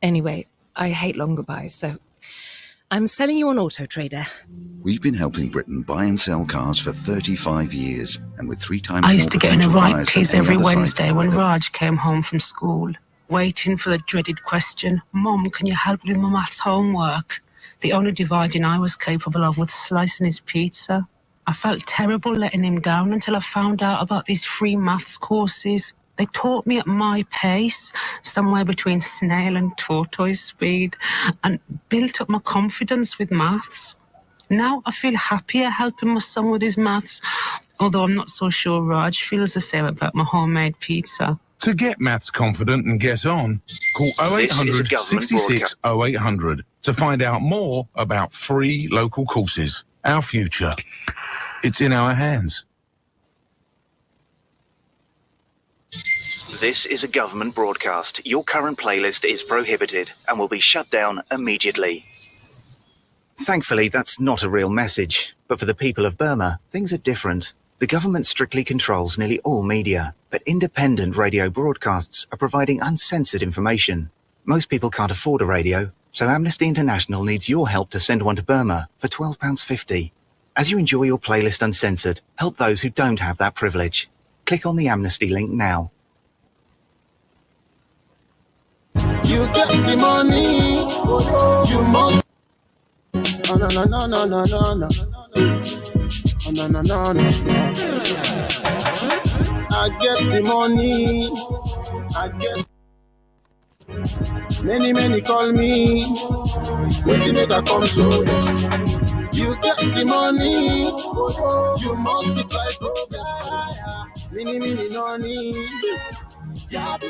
Anyway, I hate long goodbyes, so I'm selling you on Auto Trader. We've been helping Britain buy and sell cars for 35 years, and with 3 times I more used to get in a potential right buyers piss than any every other site. Wednesday when Raj came home from school, waiting for the dreaded question, "Mum, can you help with my maths homework?" The only dividing I was capable of was slicing his pizza. I felt terrible letting him down until I found out about these free maths courses. They taught me at my pace, somewhere between snail and tortoise speed, and built up my confidence with maths. Now I feel happier helping my son with his maths, although I'm not so sure Raj feels the same about my homemade pizza. To get maths confident and get on, call 0800 66 0800 to find out more about free local courses. Our future. It's in our hands. This is a government broadcast. Your current playlist is prohibited and will be shut down immediately. Thankfully, that's not a real message. But for the people of Burma, things are different. The government strictly controls nearly all media, but independent radio broadcasts are providing uncensored information. Most people can't afford a radio, so Amnesty International needs your help to send one to Burma for £12.50. As you enjoy your playlist uncensored, help those who don't have that privilege. Click on the Amnesty link now. You get the money, you must. Oh, no, no, no, no, no, no, no. Oh, no, no, no, no. I get the money, I get. Many call me, wait till make I come show them. You get the money, you multiply progress. Many no need. Yeah, the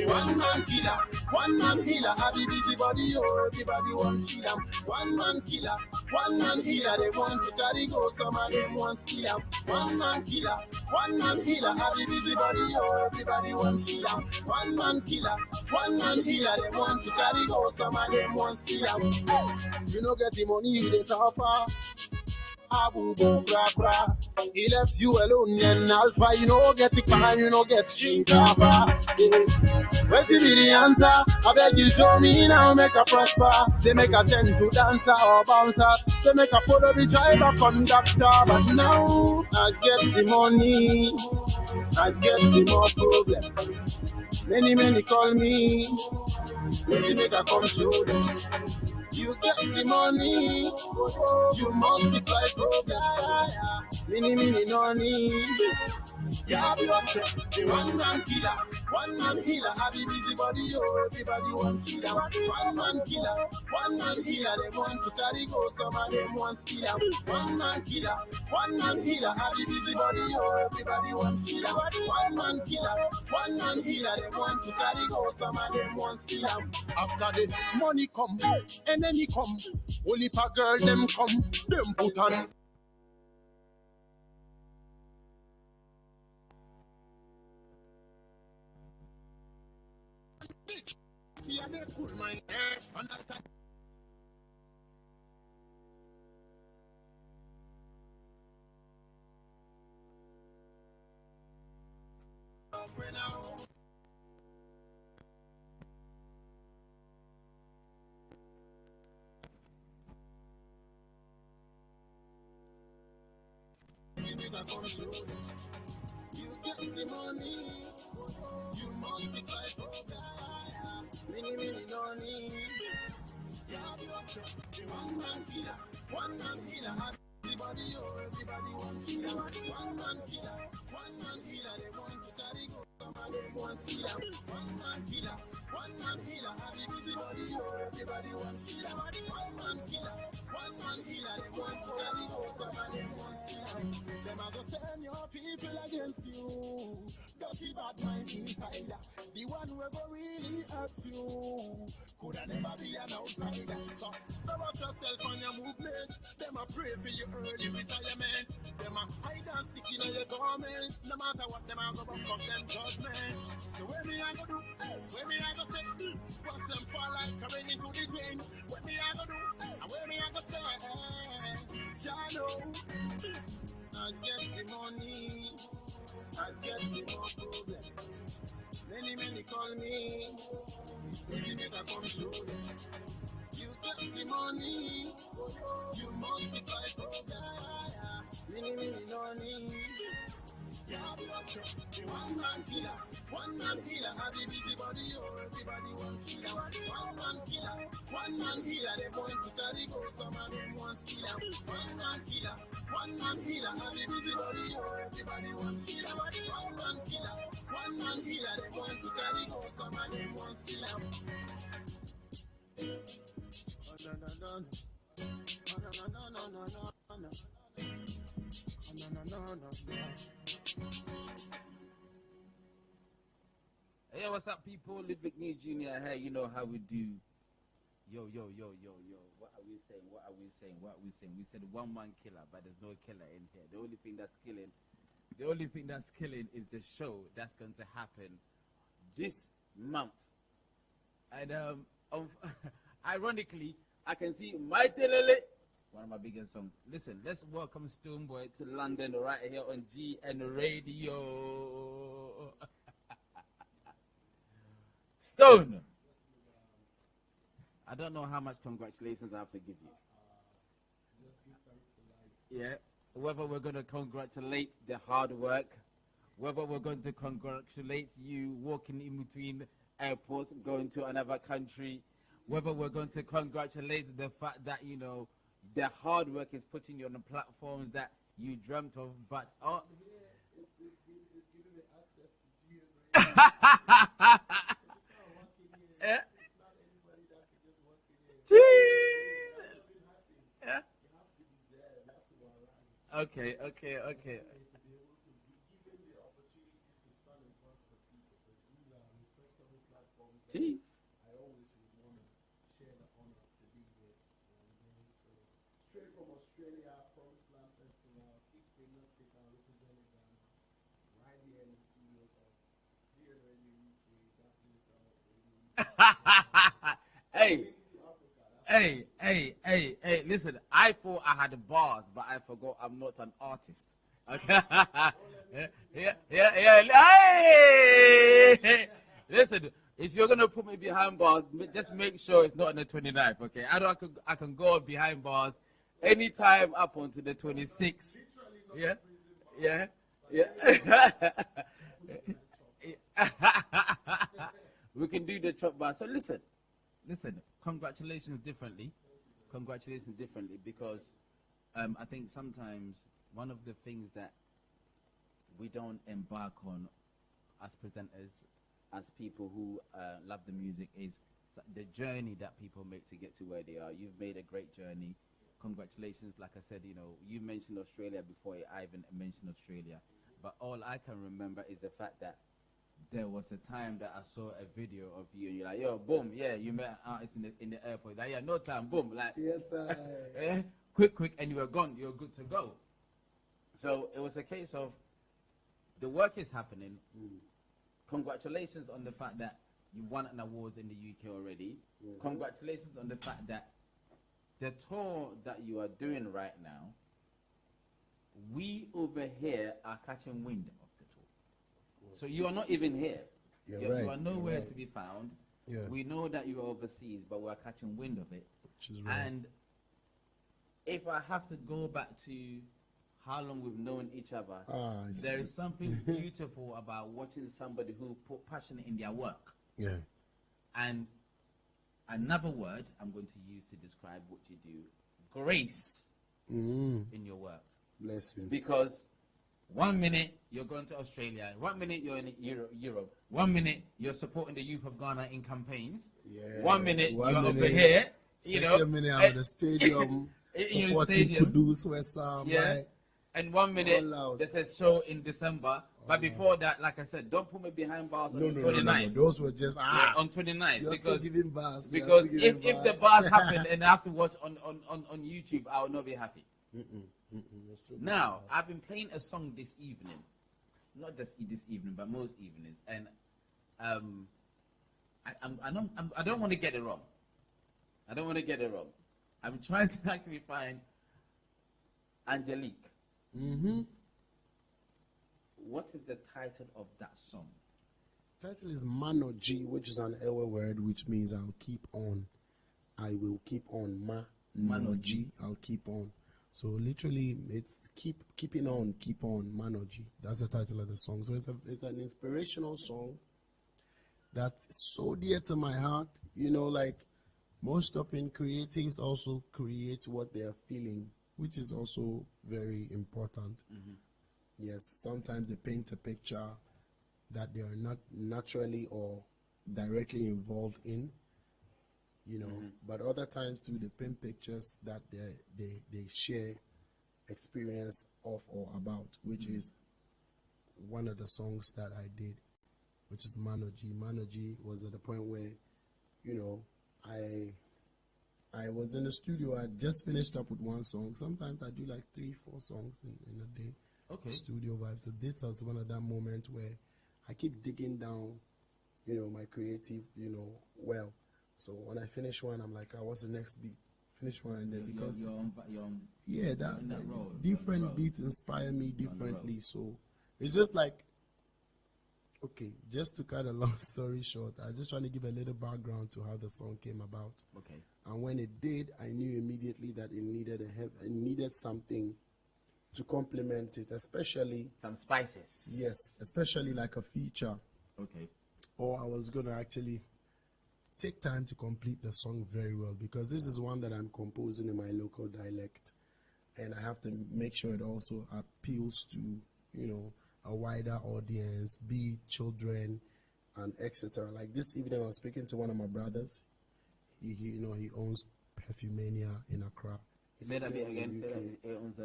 one man killer, one man healer. I be busy body, oh, everybody want kill him. One man killer, one man healer. They want to carry go, some of them want steal him. One man killer, one man healer. I be busy body, oh, everybody want kill him. One man killer, one man healer. They want to carry go, some of them want steal him. You know get the money, you dey suffer. Abu bo cra cra. He left you alone and alpha. You know get the pan, you know get shinkafa. Where's the answer? I beg you show me now, make a prosper. Say make a tend to dancer or bouncer. Say make a follow the driver conductor. But now I get the money, I get the more problem. Many call me. Where's the make a come show them? You get the money, you multiply progress. Many no need. Yeah, the one man killer, one man healer. I be busy body, oh, everybody want killer. One man killer, one man healer. They want to carry go, some of them want steal. One man killer, one man healer. I be busy body, oh, everybody want killer. One man killer, one man healer. They want to carry go, some of them want steal. After the money come, and then he come, only a girl them come, them put on. You get the money, you multiply progress. Many no need. Yeah, the one man killer, one man healer. Everybody, oh, everybody want killer. One man killer, one man healer. They want to carry go, some of them want killer. One man killer, one man healer. Everybody, oh, everybody want killer. One man killer, one man healer. They want to carry go, some of them want killer. Them are gonna send your people against you. Dirty bad mind insider. The one who go really hurt you. Coulda never be an outsider. So watch yourself on your movement. Them a pray for your early retirement. Them a hide and seek in your government. No matter what them a go buck up them judgment. So where me I go do? Where me I go say? Watch them fall like a rain into the drain. What me I go do? And where me I go say? Jah know. I get the money, I get the more problem. Many call me, if you make a I come show you. You get the money, you multiply progress. Mini, no need. Yeah, the one man killer, have the busy body, oh, everybody want killer. One man killer, they want to carry go, some of them want killer. One man killer, have the busy body, oh, everybody want killer. One man killer, they want to carry go, some of them want killer. No. Hey, what's up, people? Ludwig Nee Jr. Hey, you know how we do. Yo. What are we saying? We said one man killer, but there's no killer in here. The only thing that's killing is the show that's going to happen this month. And ironically, I can see My Telele, one of my biggest songs. Listen, let's welcome Stonebwoy to London right here on GN Radio. Stone! I don't know how much congratulations I have to give you. Yeah, whether we're going to congratulate the hard work, whether we're going to congratulate you walking in between airports, going to another country, whether we're going to congratulate the fact that, you know, the hard work is putting you on the platforms that you dreamt of, but... Oh. It's giving me access to GN. Yeah. It's not anybody that can just walk in here. Jeez. Yeah. You have to be there. You have to be around. Okay. To be able to be given the opportunity to stand in front of people. But these are respectable platforms. Jeez. I always would want to share the honor to be with. You know what I'm saying? So, straight from Australia, Promised Land Festival, representing Ghana, right here in the studios of GN Radio UK, that digital radio. Hey, listen, I thought I had bars, but I forgot I'm not an artist. Okay? Yeah. Hey! Listen, if you're going to put me behind bars, just make sure it's not on the 29th, okay? I can go behind bars anytime up onto the 26th. Yeah. We can do the chop bar. So listen, congratulations differently because I think sometimes one of the things that we don't embark on as presenters, as people who love the music, is the journey that people make to get to where they are. You've made a great journey. Congratulations. Like I said, you know, you mentioned Australia before I even mentioned Australia, but all I can remember is the fact that there was a time that I saw a video of you and you're like, yo, boom, yeah, you met an artist in the airport. Like, yeah, no time, boom, like, Yes, sir. yeah, quick, and you were gone. You're good to go. So it was a case of the work is happening. Congratulations on the fact that you won an award in the UK already. Congratulations on the fact that the tour that you are doing right now, we over here are catching wind of the tour. So you are not even here. You are nowhere to be found. Yeah. We know that you are overseas, but we are catching wind of it. Which is right. And if I have to go back to how long we've known each other, there is something beautiful about watching somebody who put passion in their work. Yeah. And another word I'm going to use to describe what you do, grace in your work. Blessings. Because 1 minute you're going to Australia, 1 minute you're in Europe, 1 minute you're supporting the youth of Ghana in campaigns, 1 minute you're over here, you know, minute out of the stadium supporting Kudus, West Ham, right? And 1 minute there's a show in December. But before that, like I said, don't put me behind bars on the 29th. No. Those were just on 29th. You're still giving bars. Because if the bars happen and I have to watch on YouTube, I will not be happy. Now, I've been playing a song this evening. Not just this evening, but most evenings. And I don't want to get it wrong. I'm trying to actually find Angelique. What is the title of that song? Title is Manoji, which is an Ewe word, which means I'll keep on. I will keep on. Manoji, I'll keep on. So literally, it's keeping on, keep on, Manoji. That's the title of the song. So it's an inspirational song that's so dear to my heart. You know, like most often creatives also create what they are feeling, which is also very important. Yes, sometimes they paint a picture that they are not naturally or directly involved in, you know, but other times too they paint pictures that they share experience of or about, which is one of the songs that I did, which is Manoji. Manoji was at the point where, you know, I was in the studio. I just finished up with one song. Sometimes I do like 3-4 songs in a day. Okay. Studio vibe. So this was one of that moment where I keep digging down, you know, my creative, you know, well. So when I finish one, I'm like, what's the next beat? Finish one, and then because you're that road, different beats inspire me differently. So it's just like, okay, just to cut a long story short, I just trying to give a little background to how the song came about. Okay. And when it did, I knew immediately that it needed something to complement it, especially some spices. yes, especially like a feature. Okay. Or I was gonna actually take time to complete the song very well, because this is one that I'm composing in my local dialect, and I have to make sure it also appeals to, you know, a wider audience, be it children and etc. Like this evening I was speaking to one of my brothers. He you know, he owns Perfumania in Accra. Say that bit again. Say that it owns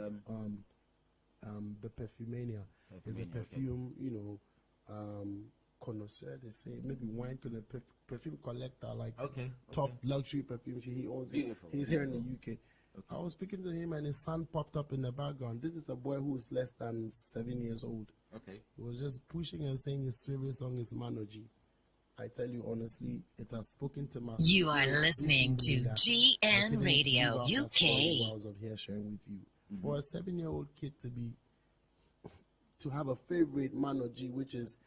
the Perfumania is a perfume, you know, connoisseur, they say, maybe wine perfume collector, like top luxury perfume. He owns it. He's here in the UK. I was speaking to him and his son popped up in the background. This is a boy who is less than 7 years old. Okay. He was just pushing and saying his favorite song is Manoji. I tell you honestly, it has spoken to my soul. You are listening to GN Radio UK. I was up here sharing with you. For a 7-year-old kid to have a favorite Manoji, which is,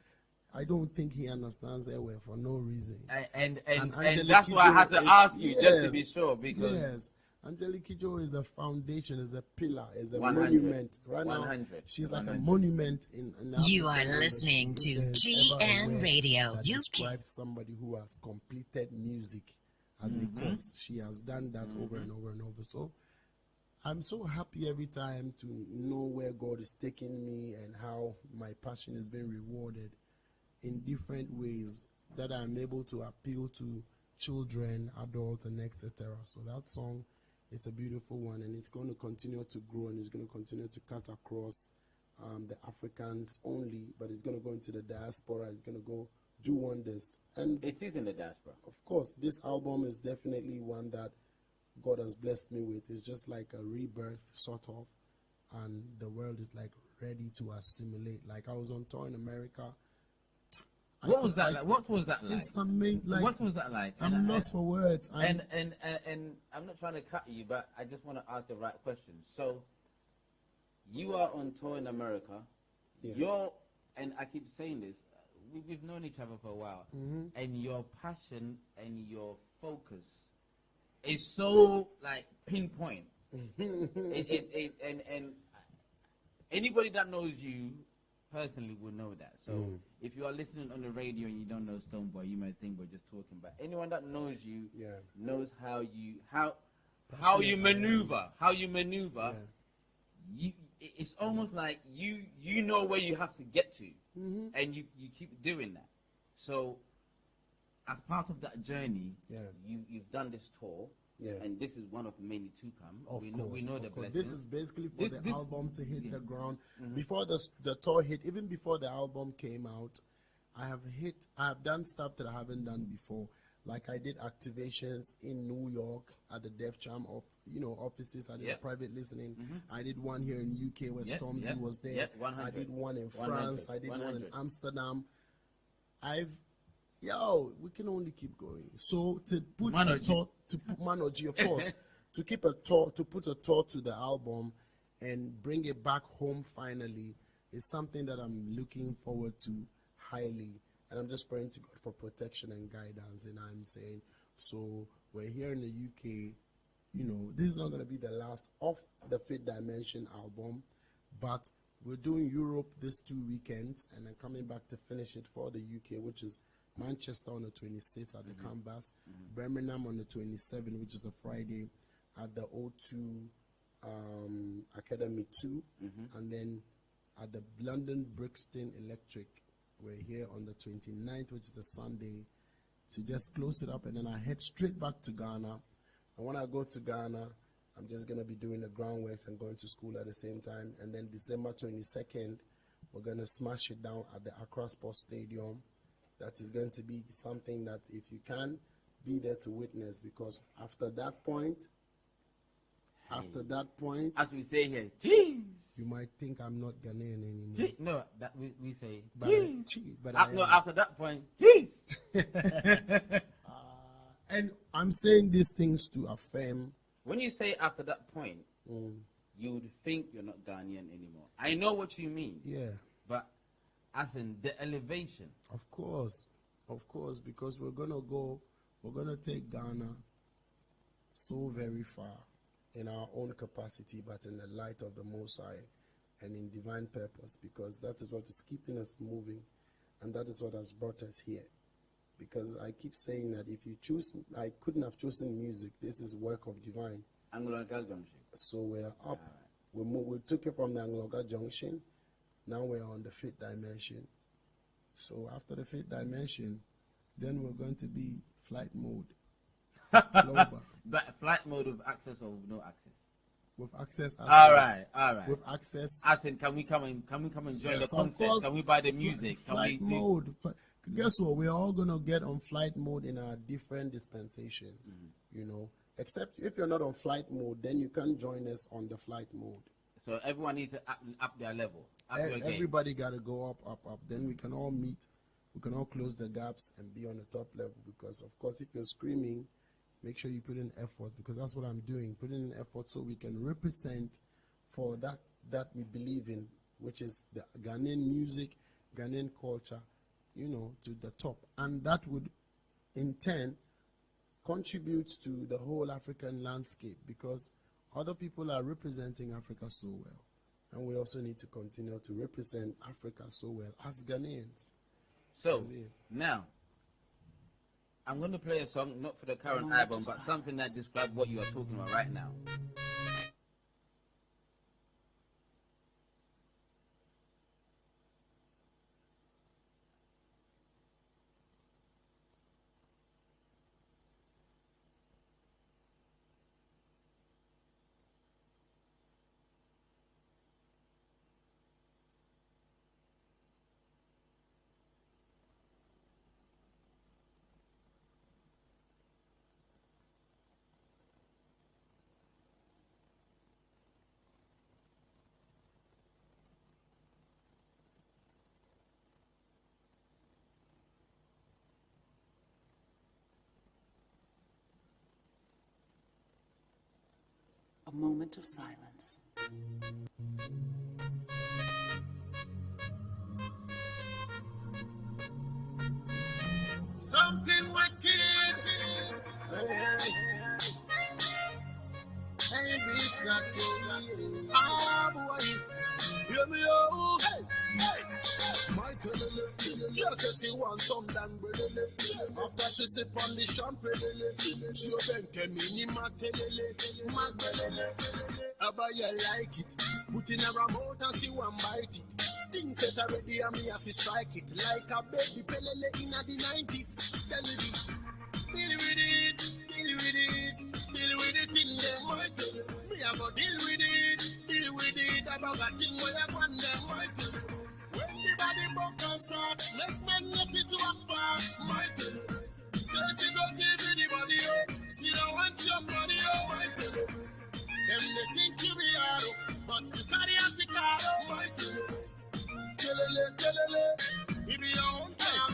I don't think he understands Ewe for no reason. And that's why I had to ask you, just to be sure, because yes, Angelique Kidjo is a foundation, is a pillar, is a 100, monument. Right 100, now, she's 100. like a monument in You are African listening industry. to If there's ever a GN word Radio that UK. describes somebody who has completed music as a course. She has done that over and over and over. So I'm so happy every time to know where God is taking me and how my passion is being rewarded in different ways, that I'm able to appeal to children, adults, and etc. So that song, it's a beautiful one, and it's going to continue to grow, and it's going to continue to cut across the Africans only, but it's going to go into the diaspora. It's going to go do wonders. And it is in the diaspora. of course, this album is definitely one that God has blessed me with. It's just like a rebirth, sort of, and the world is like ready to assimilate. Like I was on tour in America. What was that like? What was that like? It's amazing. Like, what was that like? I'm lost for words. And I'm not trying to cut you, but I just want to ask the right question. So, you are on tour in America. Yeah. And I keep saying this, we've known each other for a while, and your passion and your focus is so like pinpoint. And anybody that knows you personally will know that. So if you are listening on the radio and you don't know Stonebwoy, you might think we're just talking. But anyone that knows you knows how you maneuver. It's almost like you know where you have to get to, and you keep doing that. So as part of that journey, you've done this tour. Yeah. And this is one of many to come. We know the blessings. This is basically for the album to hit the ground. Before the tour hit, even before the album came out, I have done stuff that I haven't done before. Like I did activations in New York at the Def Jam offices. I did a private listening. I did one here in UK where Stormzy was there. I did one in France. I did one in Amsterdam. We can only keep going. So to put a tour, to put Manoji, of course, to put a tour to the album and bring it back home finally is something that I'm looking forward to highly. And I'm just praying to God for protection and guidance. And I'm saying, so we're here in the UK. You know, this is not going to be the last of the Fifth Dimension album, but we're doing Europe these 2 weekends, and I'm coming back to finish it for the UK, which is Manchester on the 26th at the Canvas, Birmingham on the 27th, which is a Friday, at the O2 Academy 2, and then at the London Brixton Electric, we're here on the 29th, which is a Sunday, to just close it up, and then I head straight back to Ghana. And when I go to Ghana, I'm just going to be doing the groundworks and going to school at the same time. And then December 22nd, we're going to smash it down at the Accra Sports Stadium. That is going to be something that if you can, be there to witness, because after that point, as we say here, cheese. You might think I'm not Ghanaian anymore. No, that we say cheese. But no, after that point, cheese. And I'm saying these things to affirm. When you say after that point, you would think you're not Ghanaian anymore. I know what you mean. Yeah. But as in the elevation. Of course, because we're going to take Ghana so very far in our own capacity, but in the light of the Most High and in divine purpose, because that is what is keeping us moving, and that is what has brought us here. Because I keep saying that if you choose, I couldn't have chosen music. This is work of divine. Anglo-Local Junction. So we're up. We took it from the Anglo-Local Junction. Now we're on the Fifth Dimension. So after the Fifth Dimension, then we're going to be flight mode. Global. But flight mode with access or with no access? With access. All right. With access. As in, can we come and join the concert? Course, can we buy the music? Flight mode. Guess what? We're all gonna get on flight mode in our different dispensations. You know, except if you're not on flight mode, then you can join us on the flight mode. So everyone needs to up their level. Everybody got to go up. Then we can all meet. We can all close the gaps and be on the top level. Because of course, if you're screaming, make sure you put in effort, because that's what I'm doing. Put in effort so we can represent for that we believe in, which is the Ghanaian music, Ghanaian culture, you know, to the top. And that would, in turn, contribute to the whole African landscape, because other people are representing Africa so well. And we also need to continue to represent Africa so well as Ghanaians. So, now, I'm going to play a song, not for the current album, but something that describes what you are talking about right now. A moment of silence. Something wicked. Hey, beats like you. Ah, boy. Hear me, oh. My telele. Yeah, she want some dang belele. After she sip on the champagne, she open mini matelele. Abba, you like it. Put in her mouth and she want bite it. Things set already and me have to strike it. Like a baby pelele in the 90s. Tell me this. Deal with it. Deal with it. Deal with it in there. Me have to deal with it. Deal with it. About that thing where I want them. When the body buck and start, make men left it to a pass. Say she don't give anybody up. She don't want your money up. Them they think you be hard, but you carry and the car. Kelele, it be your own time.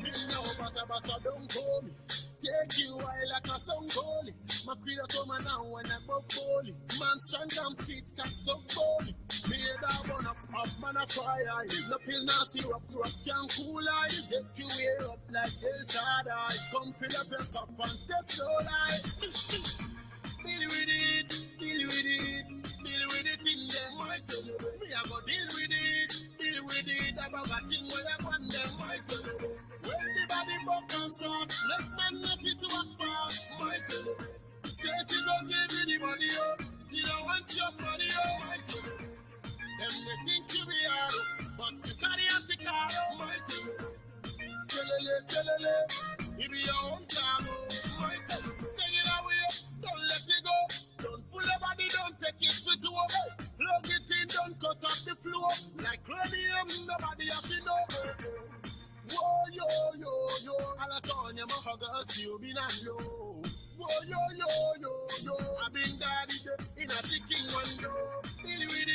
Me know basa don't call me. Take you while like a song calling. My creator come now when I go holy. Man strong and feet got so holy. Me head I wanna pop man a fire. No pill nasty up can cool I. Get you way up like El Shaddai. Come fill up your cup and test no lie. Deal with it, deal with it, deal with it in there. My tell you, me I go deal with it. About a thing where I want them, my tell you. When the body buck and soft, let man left it to a pass, my tell you. Say she gon' give anybody up, she don't want your money up, my tell you. Them they think you be hard, but she carry out the car up, my tell you. Tell it be your own car, my tell you. Take it away, don't let it go. Don't fool your body, don't take it switch you up. Plug it in, don't cut up the flow. Like cranium, nobody have to know. Whoa, yo, all I call you, my huggers, you been on low. Whoa, yo, I've been daddy in a chicken window. Deal with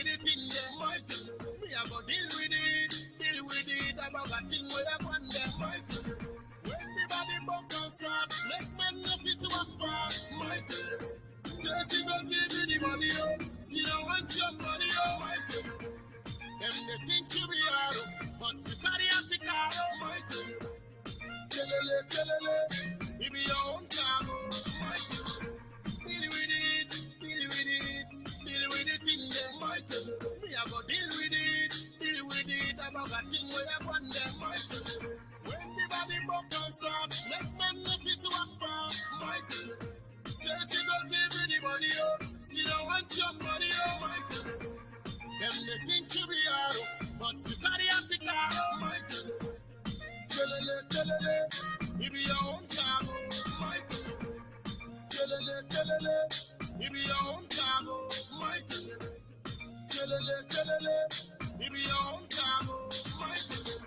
it in there. My tell you, me I go deal with it, about a thing where I want them. My tell you, when the body buck and soft, make man left it to a pass. My tell you, say she gon' give you the money, oh. She don't want your money, oh. My tell you, them they think you be hard, but she carry out the car, oh. My tell you, it be your own car, oh. My tell you, deal with it in there. My tell you, me I go deal with it, about a thing where I want them. My tell you, when the body buck and soft, make man left it to a pass. My tell you, say she gon' give you the money, oh. She don't want your money, oh. My tell you, them they think you be hard, but she carry out the car, oh. My tell you, it be your own car, oh. My tell you, it be your own car, oh. My tell you, it be your own car, oh. My tell you.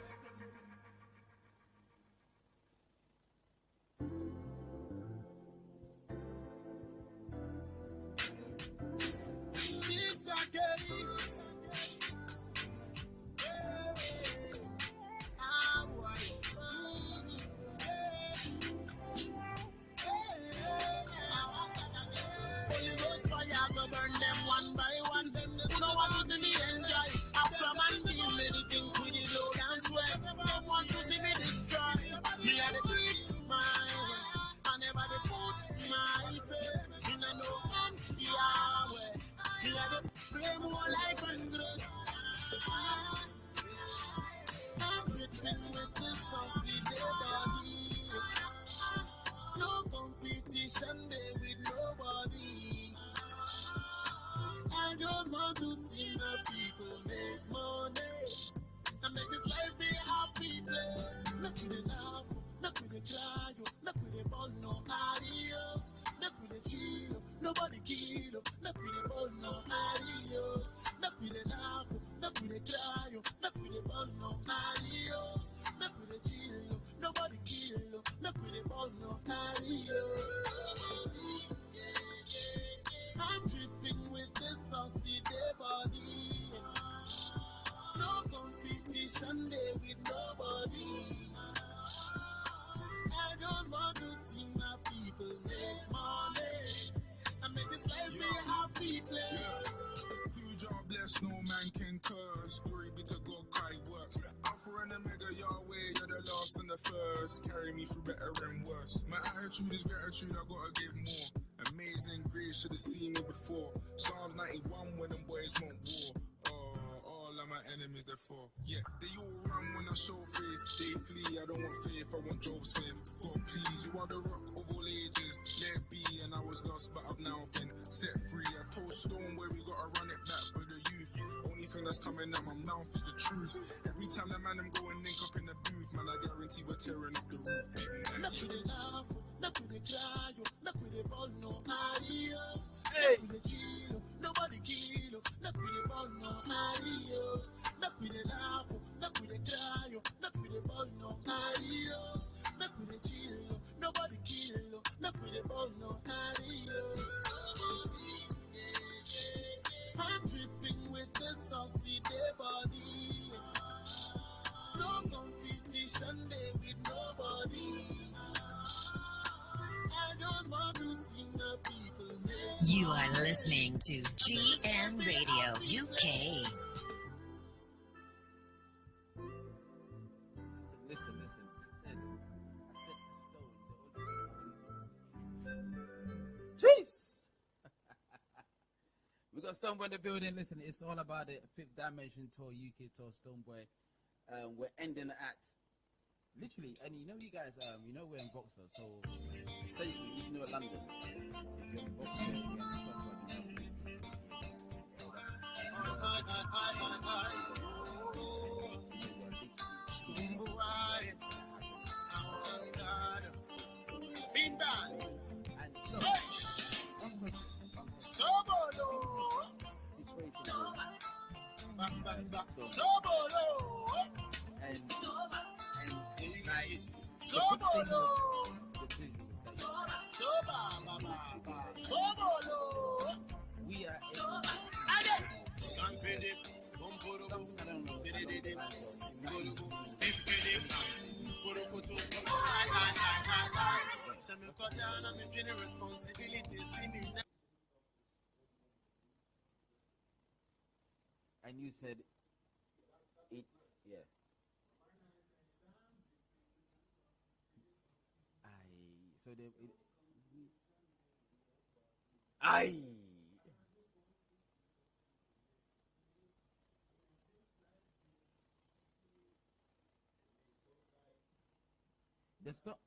Burn them one by one. Who know what to see me enjoy? After man deal many things with the load and sweat. Them want to see me destroy. Me had to do it my way. I never they put my faith in a no one Yahweh. Me had to pray more like hundreds. I'm sitting with this saucy day body. No competition day with nobody. I just want to see my people make money and make this life be a happy place. Make we dey laugh, make we dey cry, make we dey ball no adios. Make we dey chill, nobody kill. Make we dey ball no adios. Make we dey laugh, make we dey cry, make we dey ball no adios. Make we dey chill, nobody kill. Make we dey ball no adios. I'm dripping with this saucy day body. No competition day with nobody. I just want to see my people make money and make this life be a happy place. Huge are blessed, no man can curse. Glory be to God, Kai works. Alpha and Omega, Yahweh, you're the last and the first. Carry me through better and worse. My attitude is gratitude, I gotta give more. Amazing grace, should've seen me before. Psalms 91 when them boys want war. All of my enemies they fall. Yeah, they all run when I show face. They flee, I don't want faith, I want Job's faith. God please, you are the rock of all ages. Let it be, and I was lost, but I've now been set free. I told Stonebwoy we gotta run it back for the youth. Only thing that's coming out my mouth is the truth. Every time the man them go and link up in the booth, man, I guarantee we're tearing off the roof. Make we dey laugh, make we dey cry, make we dey ball no adios. Hey. Make we dey chill, nobody kill. Make we dey ball no adios. Make we dey laugh, make we dey cry, make we dey ball no adios. Make we dey chill, nobody kill. Make we dey ball no adios. I'm dripping with this saucy day body. No competition day with nobody. I You are listening to GN Radio UK. Listen. I said to Stone, Jeez! We got Stonebwoy in the building. Listen, it's all about the Fifth Dimension Tour, UK Tour, Stonebwoy. We're ending at literally, and you know, you guys, we're in Vauxhall, so essentially, even though London, if you're in Vauxhall, you get Stonebwoy. We are and you said it, yeah. So they, the stop.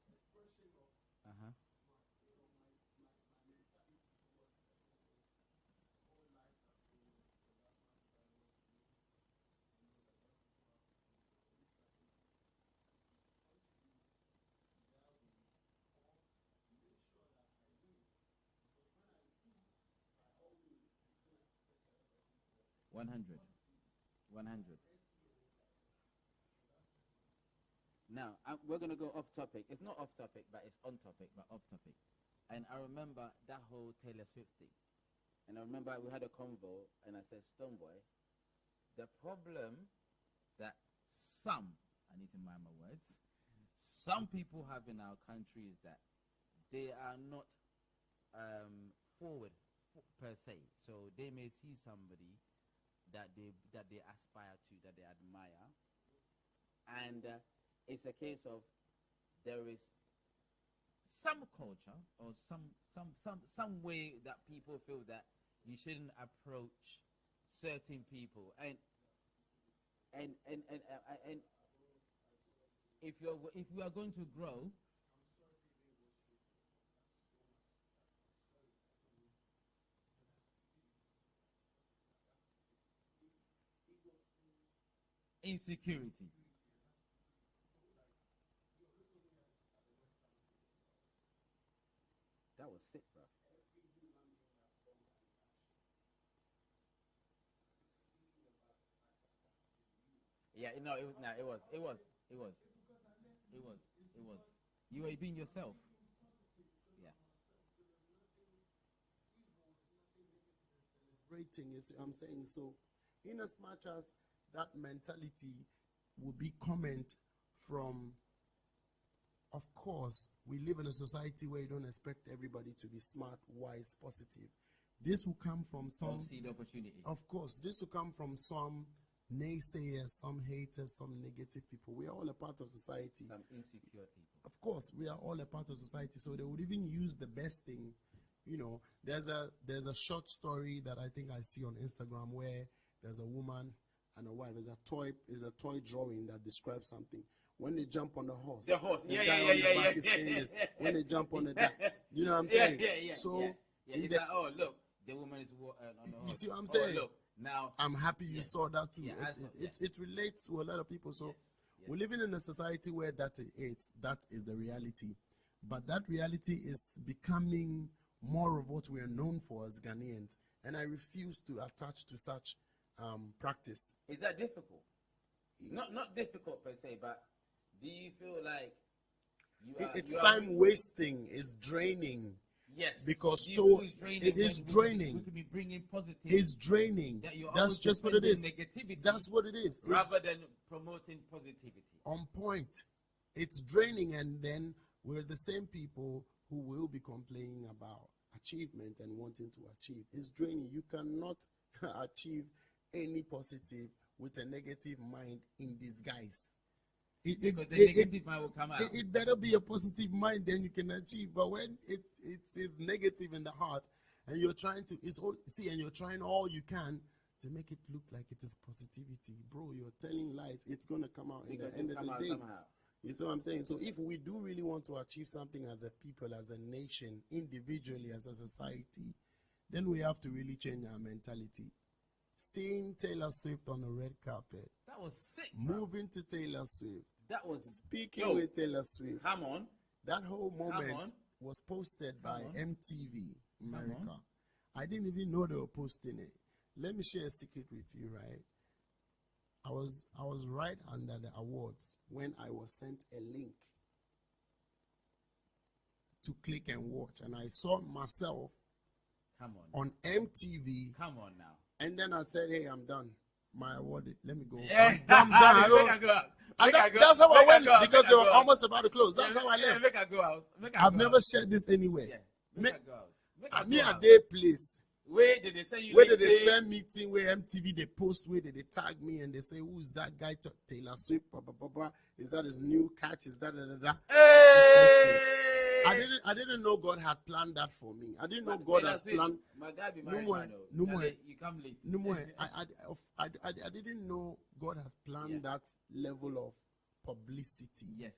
100. Now, we're going to go off topic. It's not off topic, but it's on topic, but off topic. And I remember that whole Taylor Swift thing. And I remember we had a convo, and I said, Stonebwoy, the problem that I need to mind my words, some people have in our country is that they are not forward per se. So they may see somebody that they aspire to, that they admire, and it's a case of there is some culture or some way that people feel that you shouldn't approach certain people, and if you are going to grow. Insecurity. That was sick, bro. Yeah, no, it was. You were being yourself. Yeah. Rating is, I'm saying, so in as much as that mentality will be comment from, of course, we live in a society where you don't expect everybody to be smart, wise, positive. This will come from some, don't see the opportunity. Of course, this will come from some naysayers, some haters, some negative people. We are all a part of society. Some insecure people. Of course, we are all a part of society, so they would even use the best thing. You know, there's a short story that I think I see on Instagram where there's a woman and a wife. There's a toy drawing that describes something. When they jump on the horse, the guy on the back is saying this. When they jump on the back, you know what I'm saying? So it's like, oh look, the woman is on the horse. You see what I'm saying? Oh, look, now I'm happy you saw that too. Yeah, it relates to a lot of people. So we're living in a society where that is the reality, but that reality is becoming more of what we are known for as Ghanaians, and I refuse to attach to such practice. Is that difficult? Not difficult per se, but do you feel like it's time wasting? It's draining. Yes, because it is draining. We could be bringing positive. It's draining. That's just what it is. Negativity. That's what it is. Rather than promoting positivity. On point. It's draining, and then we're the same people who will be complaining about achievement and wanting to achieve. It's draining. You cannot achieve any positive with a negative mind in disguise. Because the negative mind will come out. It better be a positive mind, then you can achieve. But when it's negative in the heart, and you're trying to, and you're trying all you can to make it look like it is positivity, bro, you're telling lies. It's gonna come out in the end of the day. Somehow. You see what I'm saying? So if we do really want to achieve something as a people, as a nation, individually, as a society, then we have to really change our mentality. Seeing Taylor Swift on the red carpet. That was sick, bro. Moving to Taylor Swift. That was speaking with Taylor Swift. Come on. That whole moment was posted by MTV America. I didn't even know they were posting it. Let me share a secret with you, right? I was right under the awards when I was sent a link to click and watch, and I saw myself on MTV. Come on now. And then I said, hey, I'm done. My award, let me go. Yeah. I'm done. That's how I went because they were almost about to close. That's how I left. Make her go out. I've never shared this anywhere. Make her go out. Me at their place. Where did they send you? Where did they send meeting? Where MTV they post? Where did they tag me and they say, who's that guy? Taylor Swift. Blah, blah, blah, blah. Is that his new catch? Is that Hey! I didn't know God had planned that for me. I didn't know God has planned. My guy be no more. You come late. No more. I didn't know God had planned that level of publicity. Yes.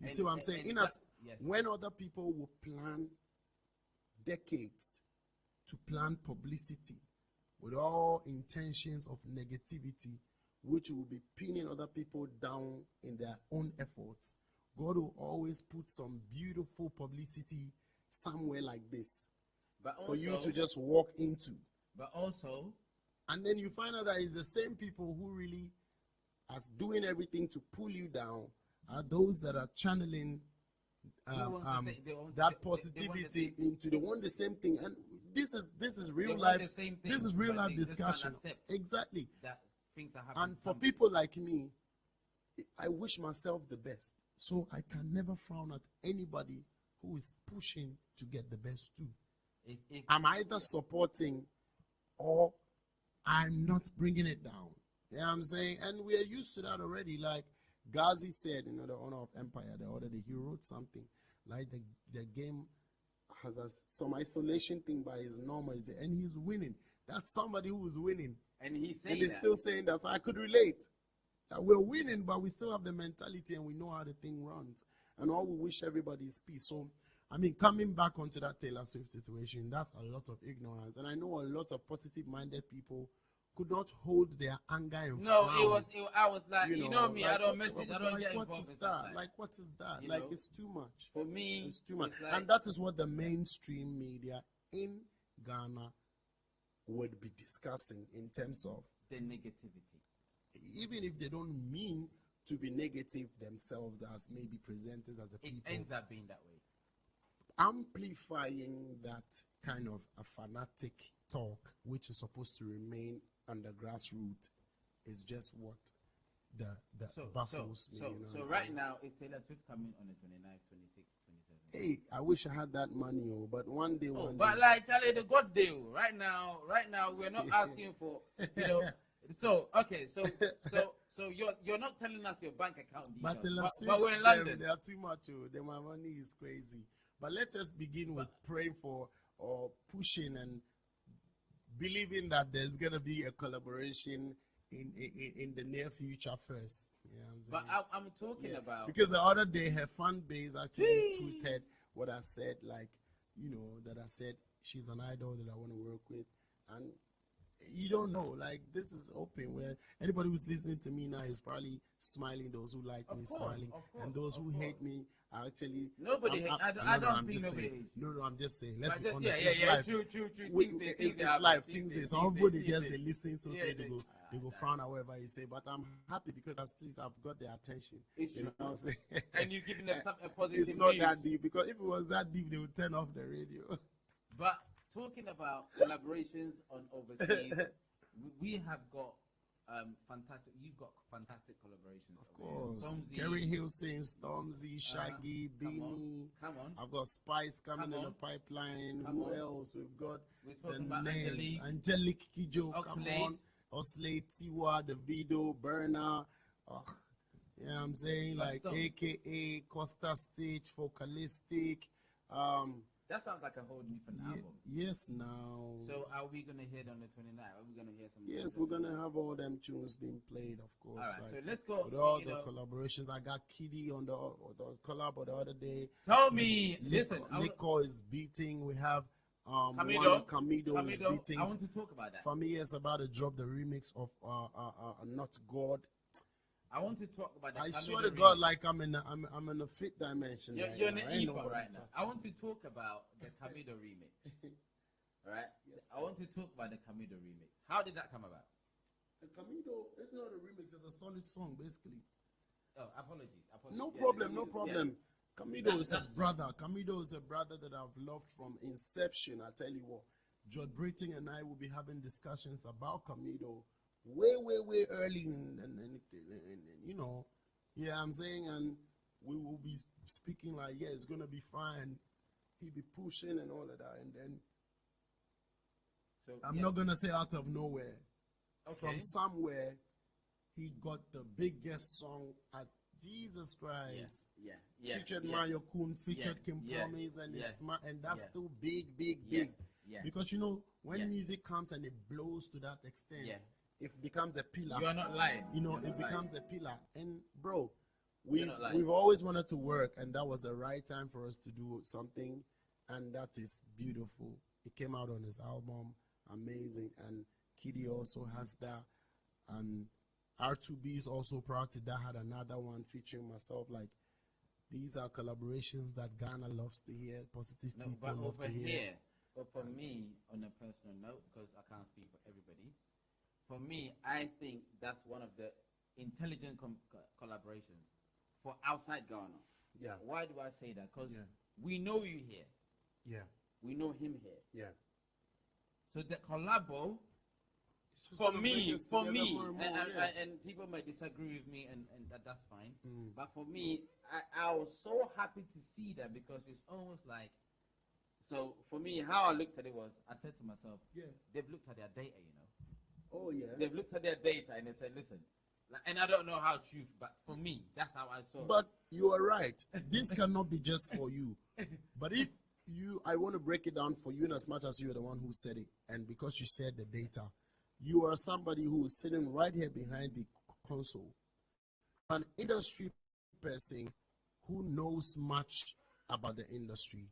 You see what I'm saying? When other people will plan decades to plan publicity with all intentions of negativity, which will be pinning other people down in their own efforts, God will always put some beautiful publicity somewhere like this for you to just walk into. But also, and then you find out that it's the same people who really are doing everything to pull you down are those that are channeling that positivity into they want the same thing. And this is real life. This is real life discussion. Exactly. That things are happening. And for people like me, I wish myself the best. So I can never frown at anybody who is pushing to get the best too. I'm either supporting or I'm not bringing it down. You know what I'm saying? And we are used to that already. Like Ghazi said in The Honor of Empire the other day, he wrote something like the game has some isolation thing by his normal, and he's winning. That's somebody who is winning. And he's saying and still saying that. So I could relate. That we're winning, but we still have the mentality and we know how the thing runs. And all we wish everybody is peace. So, I mean, coming back onto that Taylor Swift situation, that's a lot of ignorance. And I know a lot of positive-minded people could not hold their anger and frown. I was like, you know me, like, I don't message, I don't like, get what involved is in that? stuff Like, what is that? You Like, know? it's too much. For me, it's too much. Like, and that is what the mainstream media in Ghana would be discussing in terms of the negativity. Even if they don't mean to be negative themselves as maybe presenters as a people. It ends up being that way. Amplifying that kind of a fanatic talk, which is supposed to remain under grassroots, is just what the baffles me. So right now, is Taylor Swift coming on the 29th, 26th, 27th? Hey, I wish I had that money, but one day. But like Charlie, the God deal. Right now, we're not asking for, you know. So okay, so you're not telling us your bank account details, but we're in London. They are too much. Then my money is crazy. But let us begin with praying for or pushing and believing that there's gonna be a collaboration in the near future first. You know what I'm saying? But I'm talking about, because the other day her fan base actually tweeted what I said, like, you know, that I said she's an idol that I want to work with, and you don't know, like, this is open where anybody who's listening to me now is probably smiling. Those who like me smiling, and those who hate me are actually nobody. I don't think nobody hates. No, I'm just saying. Let's be honest. Yeah. Life. True. It's life. Things. Somebody just they listen, so say they go frown at whatever you say. But I'm happy because at least I've got their attention. You know what I'm saying? And you're giving them a positive. It's not that deep, because if it was that deep, they would turn off the radio. But talking about collaborations on overseas, we have got fantastic. You've got fantastic collaborations. Of course. Stormzy. Gary Hill saying Stormzy, Shaggy, Come Beanie. Come on. I've got Spice coming in the pipeline. Who else? We've got the names. Angelique Kidjo, come on. Oxlade, Tiwa, Davido, Burner. Yeah, I'm saying like AKA Costa Stage, Focalistic. That sounds like a whole different album. Yes, now. So are we gonna hear it on the 29th? Are we gonna hear some? Yes, we're gonna have all them tunes being played, of course. All right, like, so let's go. With all the collaborations, I got Kitty on the collab the other day. Tell me, listen. Nico is beating. We have Camido is beating. I want to talk about that. Fami is about to drop the remix of Not God. I want to talk about that. I swear to God, like I'm in a fit dimension. You're in the EVA right now. I want to talk about the Camido remix. All right? Yes. I want to talk about the Camido remix. How did that come about? The Camido, it's not a remix, it's a solid song, basically. Oh, apologies. No problem. Yeah. Camido is a brother. Camido is a brother that I've loved from inception. I tell you what, George Britting and I will be having discussions about Camido way early and you know, yeah, I'm saying, and we will be speaking like, yeah, it's gonna be fine. He'll be pushing and all of that, and then I'm not gonna say out of nowhere, from somewhere, he got the biggest song at Jesus Christ. Featured Mario Kun, featured Kim Promise, and it's smart, and that's still big. Because you know, when music comes and it blows to that extent, it becomes a pillar. You are not lying. You know, it becomes a pillar. And bro, we've always wanted to work, and that was the right time for us to do something, and that is beautiful. It came out on his album, amazing, and Kiddy also has that, and R2B is also proud to that, had another one featuring myself. Like, these are collaborations that Ghana loves to hear, positive people love to hear. But for me, on a personal note, because I can't speak for everybody, for me, I think that's one of the intelligent collaborations for outside Ghana. Yeah. Why do I say that? Because we know you here. Yeah. We know him here. Yeah. So the collabo, for me, and people might disagree with me, and that's fine. But for me, I was so happy to see that, because it's almost like, so for me, how I looked at it was, I said to myself, they've looked at their data, you know. Oh, yeah. They've looked at their data and they said, listen, like, and I don't know how true, but for me, that's how I saw it. But you are right. This cannot be just for you. But if I want to break it down for you in as much as you're the one who said it, and because you said the data, you are somebody who is sitting right here behind the console, an industry person who knows much about the industry.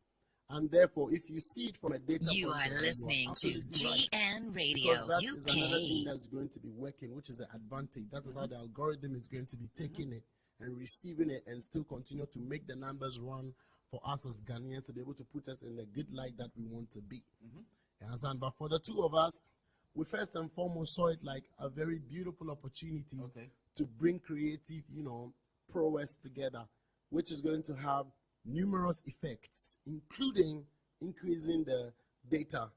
And therefore, if you see it from a data you point are of view, listening to GN Radio because that UK. is another thing that's going to be working, which is the advantage. That is how the algorithm is going to be taking it and receiving it, and still continue to make the numbers run for us as Ghanaians to be able to put us in the good light that we want to be. You understand? But for the two of us, we first and foremost saw it like a very beautiful opportunity to bring creative, you know, prowess together, which is going to have numerous effects, including increasing the data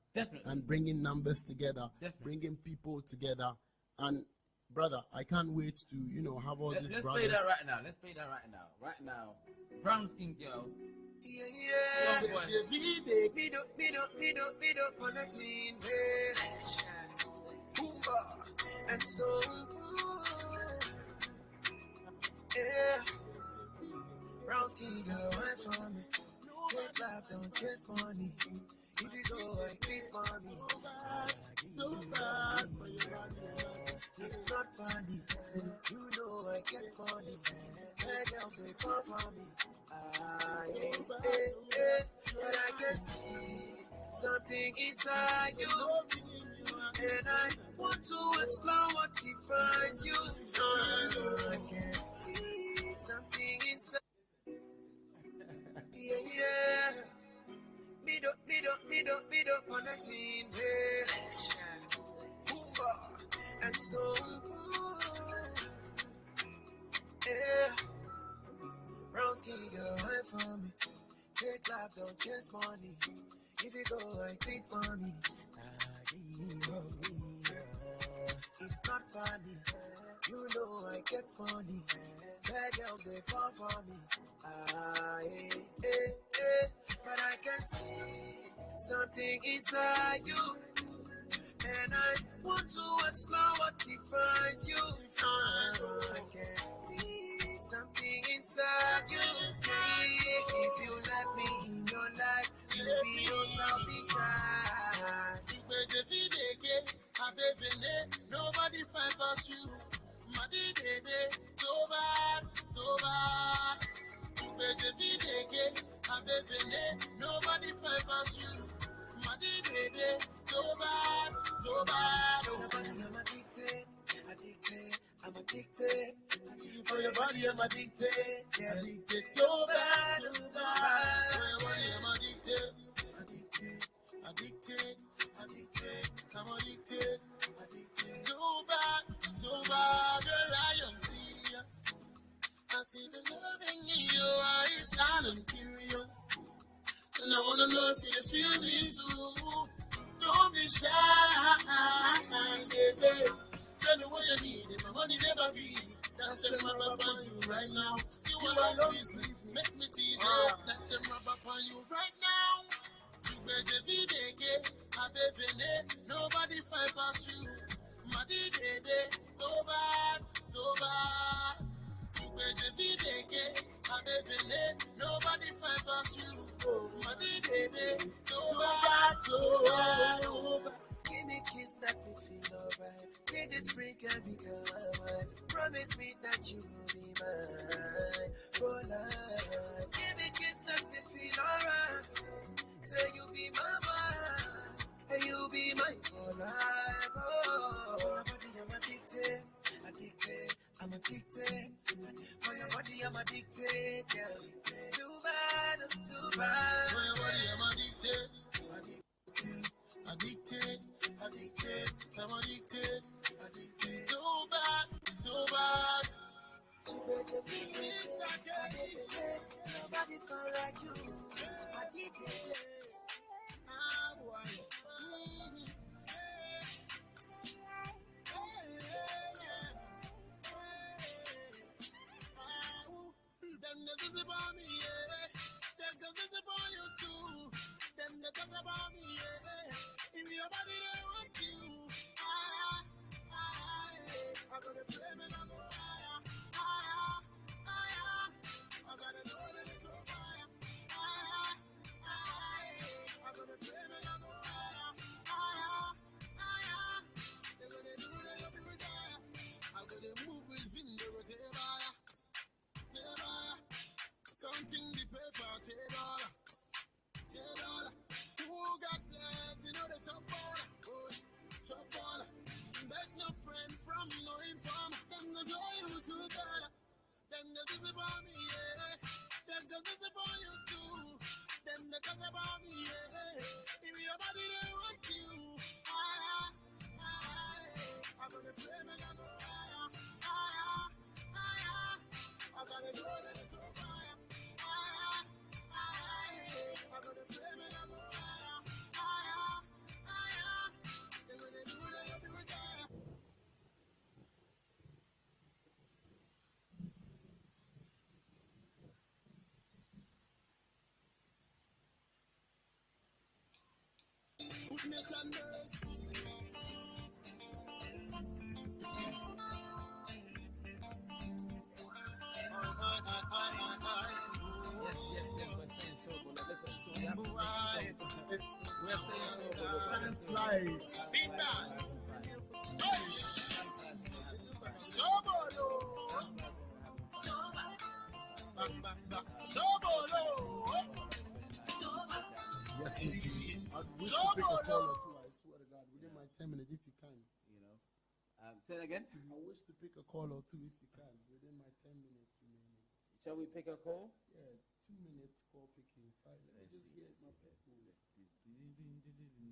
and bringing numbers together, bringing people together. And brother, I can't wait to, you know, have all these brothers. Let's play that right now. Let's play that right now. Right now, brown skin girl. And Stonebwoy. Brown skin girl, wait for me. Take life, don't chase money. If you go, I greet mommy. So bad for your body. It's not funny. You know I get money. Hey, girls, they fall for me. But I can see something inside you. And I want to explore what defines you. I can see something inside. Yeah. Me do on a team. Boomba and Stonebwoy. Brown skin girl, wait for me. Take life, don't chase money. If you go, I greet mommy. it's not funny. You know I get money. Bad girls, they fall for me. But I can see something inside you. And I want to explore what defines you. I can see something inside you. If you let me in your life, you'll be yourself nobody find past you. Madi dede, so bad, so bad. Nobody find past you. Madi dede, so bad, so bad. For your body, I'm addicted, addicted, I'm addicted. For your body, I'm addicted, yeah. Addicted, so bad, so bad. For your body, I'm addicted, addicted, addicted, addicted. I'm addicted, addicted. So bad, girl, I am serious. I see the love in your eyes, and I'm curious. And I wanna know if you feel me too. Don't be shy, baby. Tell me what you need, my money never be. That's the rub up on you right now. You wanna please me, make me tease you. That's the rub up on you right now. Nobody find past you. Madi dede, so bad, so bad. Nobody find past you. Madi dede, so bad, so bad. Give me a kiss, let me feel alright. Take this freak and become my wife. Promise me that you will be mine for life. Give me a kiss, let me feel alright. Say you'll be my wife, and you'll be mine for life. Oh, for your body I'm addicted, addicted, I'm addicted. For your body I'm addicted, yeah. Too bad, too bad. For your body I'm addicted, addicted, addicted, addicted. I'm addicted, addicted. Too bad, too bad. Nobody felt like you. Addicted. Them the is about me, yeah. Them the is about you too. Them the talk about me, yeah. If your body they want you, I'm gonna play me on the fire, I gotta know that it's on fire, I'm gonna play me on the fire, they're gonna do that up in the fire. I'm gonna move with Vindo with the fire. Counting the paper, $10. Who got plans? You know the top baller, top baller. Beg no friend from no informer. Them goes all you together. Them goes is about me, yeah. Them goes is about you too. Them they talk about me, yeah. If your body they want you, I'm gonna play me on the fire, I gotta go to the top fire. I'm gonna play me on the fire. They're gonna do that up in the fire. Goodness and mercy. Yes, Stonebwoy. We're saying so. Time flies. Big bang. Sobolo. Sobolo. Yes, indeed. I wish to pick a call or two, I swear to God, within my 10 minutes if you can. You know. Say it again. I wish to pick a call or two if you can, within my 10 minutes remaining. Shall we pick a call? Yeah, 2 minutes call picking. Let me just get my purpose.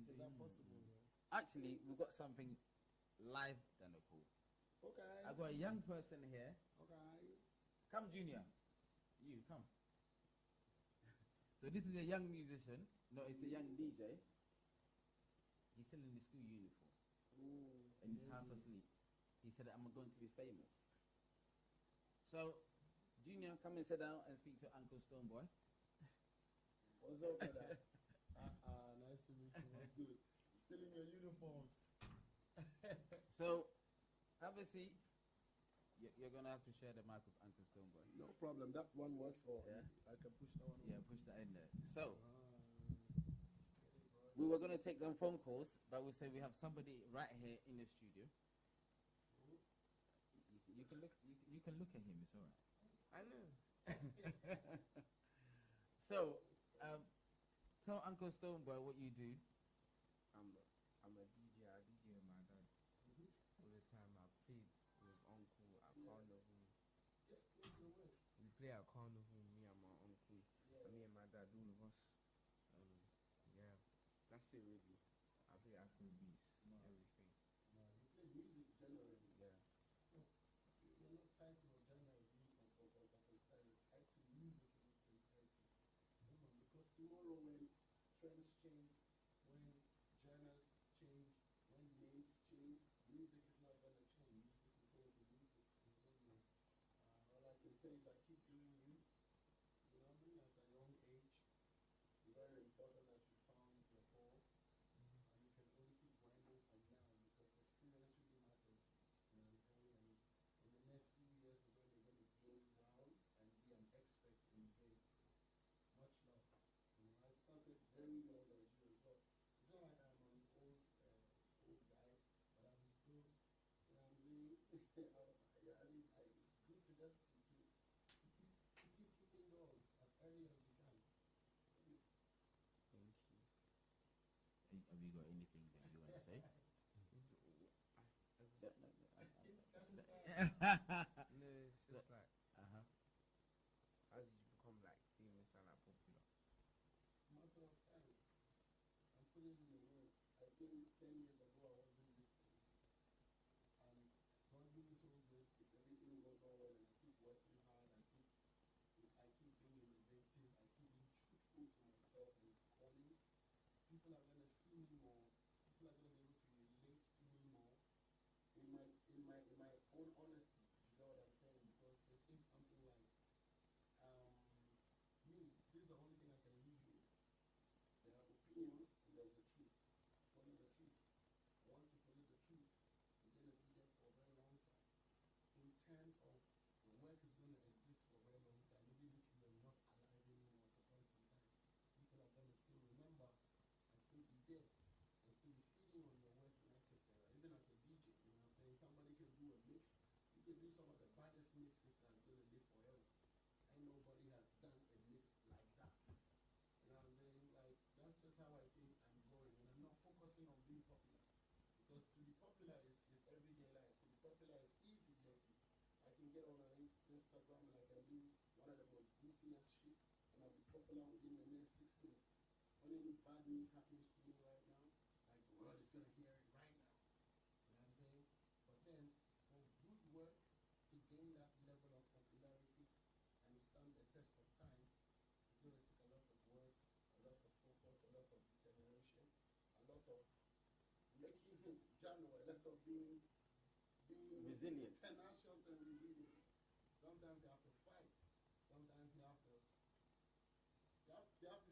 Is that possible, bro? Actually, we've got something live than a call. Okay. I've got a young person here. Okay. Come, Junior. You, come. So this is a young musician. No, it's a young DJ. He's still in the school uniform. Ooh, and he's half asleep. he said, I'm going to be famous. So, Junior, come and sit down and speak to Uncle Stonebwoy. What's up, brother? Nice to meet you. What's good? Still in your uniforms. So, have a seat. You're going to have to share the mic with Uncle Stonebwoy. No problem. That one works. Or yeah? I can push that one. Yeah, push that in there. So, we were going to take some phone calls, but we said we have somebody right here in the studio. You can look. You can look at him. It's all right. I know. So, tell Uncle Stonebwoy what you do. I'm a DJ. I DJ with my dad all the time. I played with uncle at carnival. We play at carnival. Me and my uncle, and me and my dad, all of us. Yeah, that's it really. I play Afrobeats, everything. No, you play music generally. Yeah. You're not tied to a genre of music or a style. You're tied to music and it's tied to. Because tomorrow when trends change, when genres change, when names change, music is not going to change. Music is going to music. So, all I can say is that keep doing you. You know what I mean? At a young age, it's very important that you found your goal. And you can only keep grinding from now because experience really matters. You know what I'm saying? And in the next few years is when you're going to gain ground and be an expert in the game. So, much love. You know, I started very young as you as well. It's not like I'm an old guy, but I'm still, you know what I'm saying? It's good to get to keep keeping those as early as you can. Thank you. Have you got anything that you want to say? No, it's just like, how did you become like famous and like popular? Matter of time. I'm putting in the work. I think 10 years ago I wasn't this thing. And God being so good, if everything goes all well and I keep working hard, I keep being innovative, I keep being truthful to myself and calling, people are going to see me more. People are going to be able to relate to me more. In my own honesty, you know what I'm saying? Because they say something like, me, this is the only thing I can leave you. There are opinions and there's the truth. Follow the truth. Once you follow the truth, you're going to be there for a very long time. In terms of the work is going to exist for a very long time, even if you're not alive anymore for quite some time, people are going to still remember and still be there and still be feeding on your work and etc. Even as a DJ, you know what I'm saying? Somebody can do a mix. You can do some of the baddest mixes that's going to live forever. And nobody has done a mix like that. You know what I'm saying? Like, that's just how I think I'm going. And I'm not focusing on being popular. Because to be popular is everyday life. To be popular is easy, Jackie. I can get on Instagram and I can do one of the most goofiest shit and I'll be popular within the next 6 minutes. When any bad news happens to me right now, like the world is going to hear it right now. You know what I'm saying? But then, for good work to gain that level of popularity and stand the test of time, it's going to take a lot of work, a lot of focus, a lot of determination, a lot of making a lot of being resilient, tenacious and resilient. Sometimes you have to fight. Sometimes you have to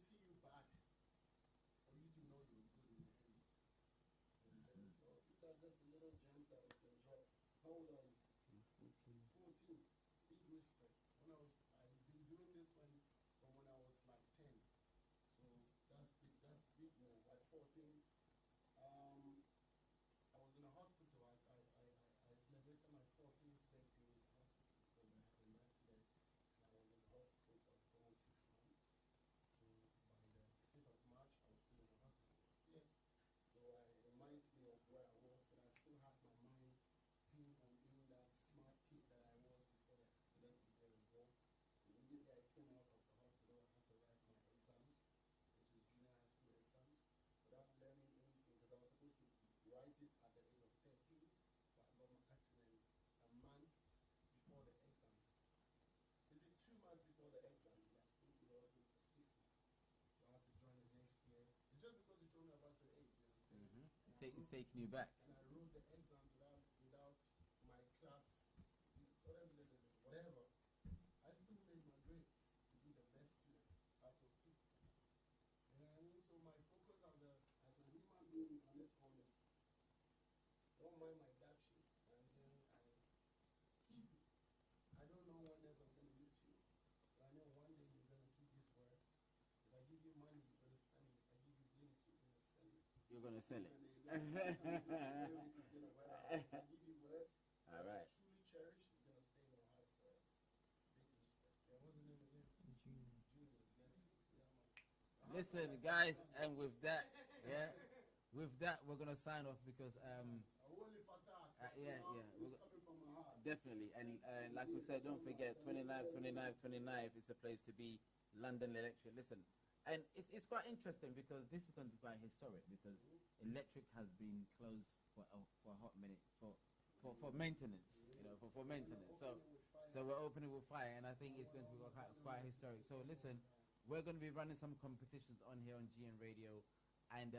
see you bad for you to know you're good in the end. So these are just the little gems that we can drop. Hold on. 14. Big respect. I've been doing this from when I was like 10. So that's big move. At 14, I was in a hospital. I celebrated my 14th birthday in the hospital because I had an accident and I was in the hospital for almost 6 months. So by the 5th of March, I was still in the hospital. Yeah. So it reminds me of where I was, but I still had my mind being on being that smart kid that I was before the accident became involved. Immediately I came out of the hospital, I had to write my exams, which is junior high school exams, without learning anything because I was supposed to write it at the age of 13, but I got my accident a month before the exams. Is it 2 months before the exams? I stayed in the hospital for 6 months. So I had to join the next year. It's just because you told me about your age, you know. It's taking you back. And I wrote the exams without my whatever, I still made my grades to be the best student out of 2. You know what I mean? So my focus as a human being on its own is don't mind my dark shit, and then I keep it. I don't know when else I'm gonna meet you, but I know one day you're gonna keep these words. If I give you money, you're gonna spend it. If I give you blinks, you're gonna spend it. You're gonna sell it. If I give you words All right. that you truly cherish, it's gonna stay in your heart forever. Big respect. Yeah, what's the name again? Junior. Yes. Listen, guys, and with that, we're gonna sign off because definitely, and like we said, don't forget 29th. It's a place to be. London Electric. Listen, and it's quite interesting because this is going to be quite historic because Electric has been closed for a hot minute for maintenance, for maintenance. So we're opening with fire, and I think it's going to be quite historic. So listen, we're going to be running some competitions on here on GN Radio, and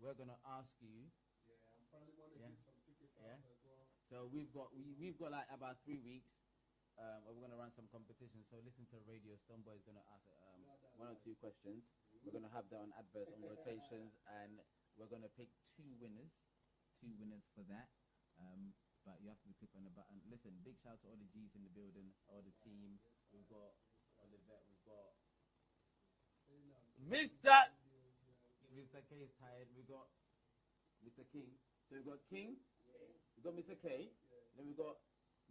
we're going to ask you. Yeah, I'm probably want to give some tickets out as well. So we've got like about 3 weeks. We're going to run some competitions. So listen to the radio. Stonebwoy is going to ask 1 or 2 questions. We're going to have that on adverts, on rotations, and we're going to pick 2 winners for that. But you have to click on the button. Listen, big shout out to all the G's in the building, all the team. We've got Olivet, we've got Mr. K is tired. We've got Mr. King. So we've got King, we've got Mr. K, then we've got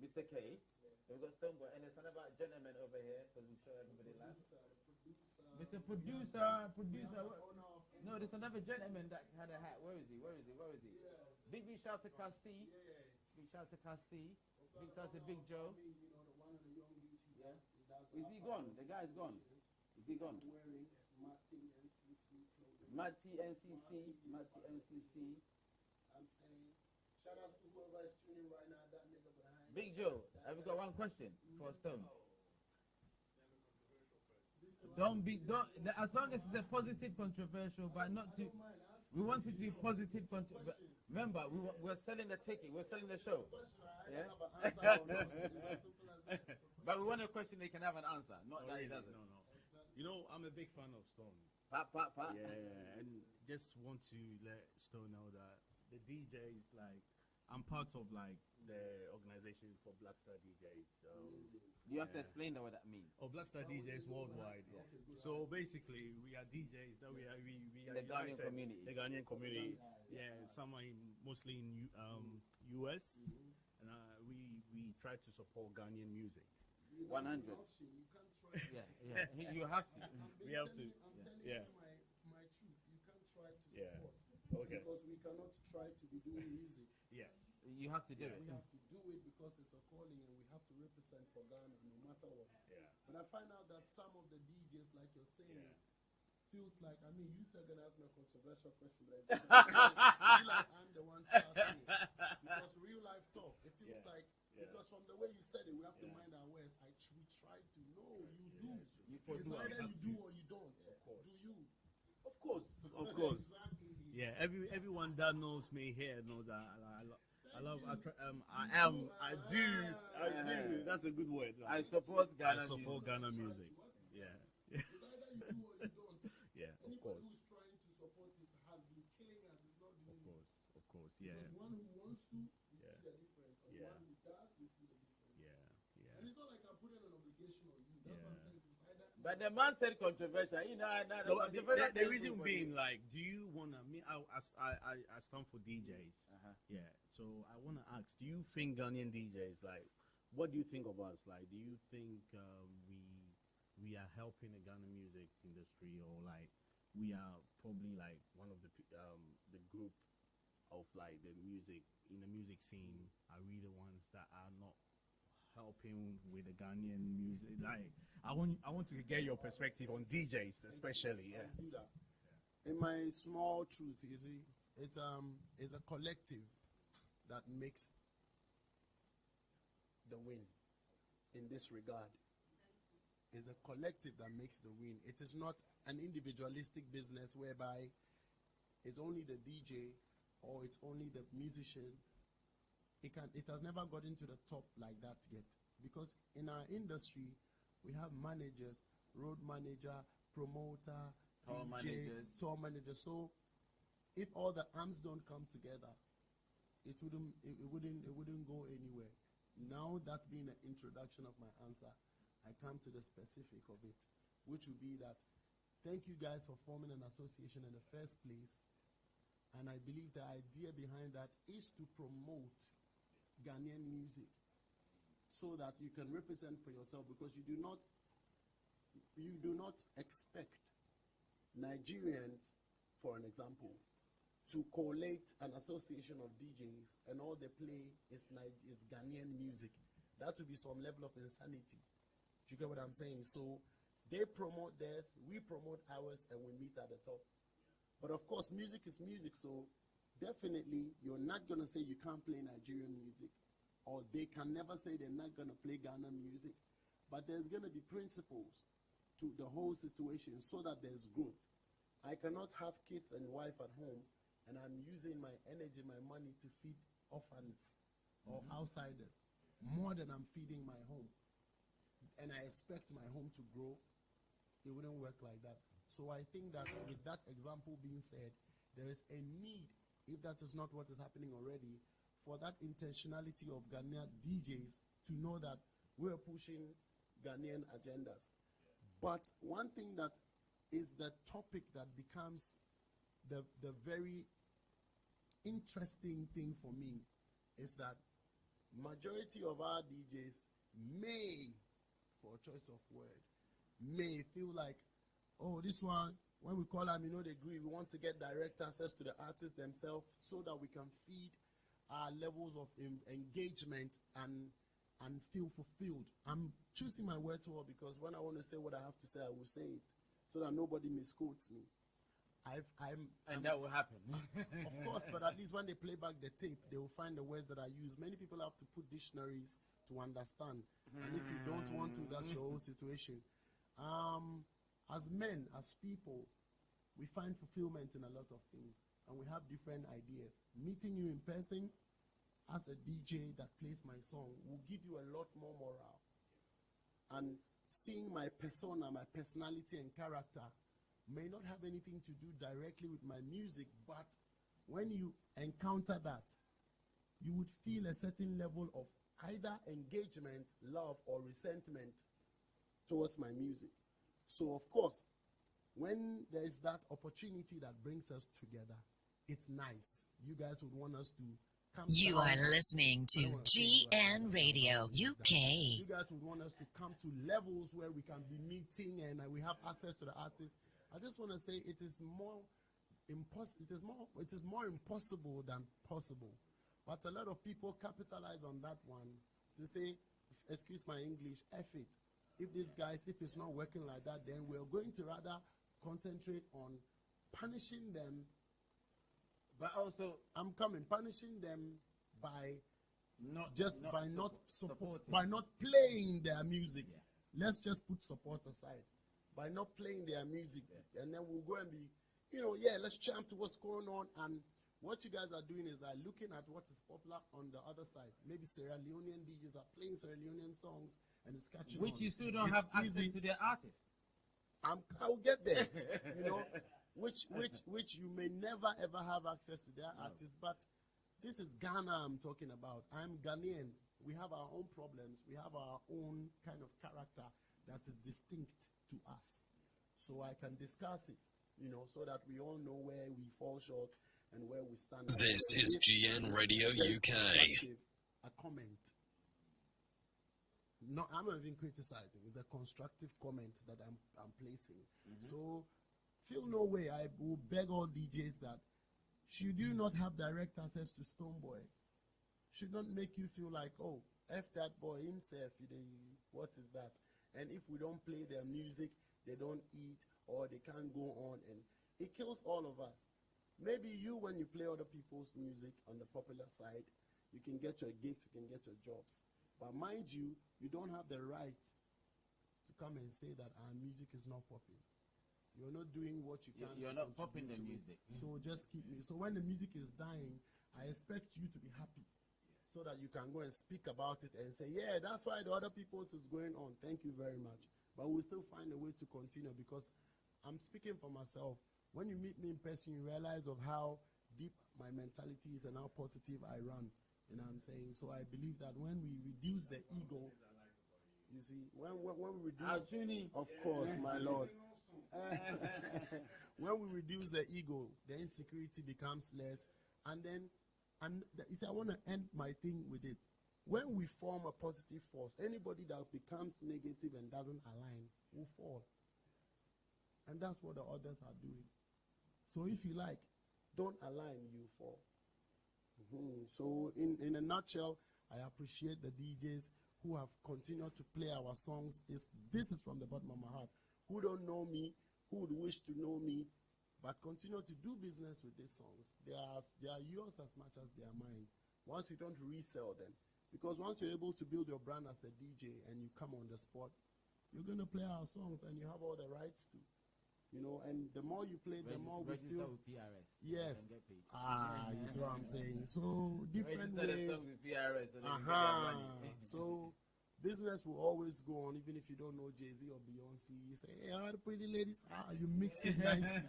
Mr. K, then we've got Stonebwoy, and there's another gentleman over here because we show everybody live. Mr. Producer. No, there's another gentleman that had a hat. Where is he? Big shout to Casti. Big shout to Casti. Big shout to Big Joe. Yeah. Is he gone? The guy's gone. Is he gone? Matty NCC. I'm saying, shout out to whoever is tuning right now, that nigga behind. Big Joe, have you got one question for Stone? Don't, as long as it's a positive controversial, but not too. We want it to be positive. Remember, we're selling the ticket. We're selling the show. Yeah. But we want a question they can have an answer, not that he doesn't. No. You know, I'm a big fan of Stone. Pat. Yeah, and just want to let Stone know that the DJs, like, I'm part of like the organization for Black Star DJs. So you have to explain what that means. Oh, Black Star DJs worldwide. Yeah. So basically, we are DJs that we are the Ghanaian community. The Ghanaian community. Yeah, some are mostly in US, and we try to support Ghanaian music. 100. Yeah. You have to. We have to. Yeah. My truth, you can't try to support. Okay. Because we cannot try to be doing music. Yes. You have to do it. We have to do it because it's a calling and we have to represent for Ghana no matter what. Yeah. But I find out that some of the DJs, like you're saying, feels like, I mean, you said going to ask me a controversial question, but I feel like I'm the one starting it. Because real life talk, it feels like, because from the way you said it, we have to mind our words. We try to know you do. It's either you do or you don't. Do you? Of course. Exactly. Yeah, everyone that knows me here knows that I do. That's a good word. I support Ghana. Ghana music. Yeah. It's either you do or you don't. Yeah, of Anybody course. who's trying to support this has been killing us. It's not doing it. Of course, yeah. There's one who wants to, we see the difference. And one who does, we see the difference. Yeah. And it's not like I'm putting an obligation on you. That's what I'm saying. It's either. But the man said controversial. The reason being, like, do you wanna? I stand for DJs. Yeah. So I wanna ask, do you think Ghanaian DJs, like, what do you think of us? Like, do you think we are helping the Ghana music industry, or like we are probably like one of the group of like the music in the music scene? Are we the ones that are not helping with the Ghanaian music? Like, I want to get your perspective on DJs, especially. Yeah. In my small truth, you see, it's a collective that makes the win. In this regard, it's a collective that makes the win. It is not an individualistic business whereby it's only the DJ or it's only the musician. It has never gotten to the top like that yet. Because in our industry, we have managers, road manager, promoter, Tour DJ, managers. tour manager. So if all the arms don't come together, it wouldn't go anywhere. Now that's been an introduction of my answer, I come to the specific of it, which would be that thank you guys for forming an association in the first place. And I believe the idea behind that is to promote Ghanaian music so that you can represent for yourself, because you do not expect Nigerians, for an example, to collate an association of DJs and all they play is Ghanaian music. That would be some level of insanity. Do you get what I'm saying? So they promote theirs, we promote ours, and we meet at the top. But of course, music is music, so definitely you're not going to say you can't play Nigerian music, or they can never say they're not going to play Ghana music. But there's going to be principles to the whole situation so that there's growth. I cannot have kids and wife at home, and I'm using my energy, my money to feed orphans or outsiders more than I'm feeding my home. And I expect my home to grow. It wouldn't work like that. So I think that with that example being said, there is a need, if that is not what is happening already, for that intentionality of Ghanaian DJs to know that we're pushing Ghanaian agendas. But one thing that is the topic that becomes the very interesting thing for me is that majority of our DJs may, for choice of word, may feel like, oh, this one, when we call them, they agree, we want to get direct access to the artists themselves so that we can feed our levels of engagement and feel fulfilled. I'm choosing my words well because when I want to say what I have to say, I will say it so that nobody misquotes me. That will happen. Of course, but at least when they play back the tape, they will find the words that I use. Many people have to put dictionaries to understand. And if you don't want to, that's your whole situation. As men, as people, we find fulfillment in a lot of things. And we have different ideas. Meeting you in person as a DJ that plays my song will give you a lot more morale. And seeing my persona, my personality and character may not have anything to do directly with my music, but when you encounter that, you would feel a certain level of either engagement, love, or resentment towards my music. So, of course, when there is that opportunity that brings us together, it's nice. You guys would want us to come. You are listening to GN Radio UK. You guys would want us to come to levels where we can be meeting and we have access to the artists. I just want to say it is more impossible than possible. But a lot of people capitalize on that one to say, excuse my English, F it. If it's not working like that, then we're going to rather concentrate on punishing them. But also, punishing them by not playing their music. Yeah. Let's just put support aside. By not playing their music, and then we'll go and be, let's jump to what's going on. And what you guys are doing is like looking at what is popular on the other side. Maybe Sierra Leonean DJs are playing Sierra Leonean songs, and it's catching which on. You still don't have access to their artists. I'll get there, which you may never ever have access to their artists. But this is Ghana I'm talking about. I'm Ghanaian. We have our own problems. We have our own kind of character that is distinct to us. So I can discuss it, so that we all know where we fall short and where we stand. This is GN Radio UK. A comment. No, I'm not even criticizing. It's a constructive comment that I'm placing. So feel no way. I will beg all DJs that should you not have direct access to Stonebwoy, should not make you feel like, oh, F that boy himself, what is that? And if we don't play their music, they don't eat or they can't go on, and it kills all of us. Maybe you, when you play other people's music on the popular side, you can get your gigs, you can get your jobs. But mind you, you don't have the right to come and say that our music is not popping. You're not doing what you can. You're not popping the music. So just keep me. So when the music is dying, I expect you to be happy. so that you can go and speak about it and say, yeah, that's why the other people's is going on. Thank you very much. But we'll still find a way to continue, because I'm speaking for myself. When you meet me in person, you realize of how deep my mentality is and how positive I run. You know what I'm saying? So I believe that when we reduce the ego, you see, when we reduce, of course, my Lord. When we reduce the ego, the insecurity becomes less. And then, you see, I want to end my thing with it. When we form a positive force, anybody that becomes negative and doesn't align will fall. And that's what the others are doing. So if you like, don't align, you fall. So in a nutshell, I appreciate the DJs who have continued to play our songs. This is from the bottom of my heart. Who don't know me, who would wish to know me, but continue to do business with these songs. They are yours as much as they are mine. Once you don't resell them. Because once you're able to build your brand as a DJ and you come on the spot, you're going to play our songs and you have all the rights to. You know, and the more you play, the more we feel. With PRS. Yes. You see what I'm saying? So different ways. With PRS, So business will always go on, even if you don't know Jay-Z or Beyonce. You say, hey, all the pretty ladies, you mix it nicely.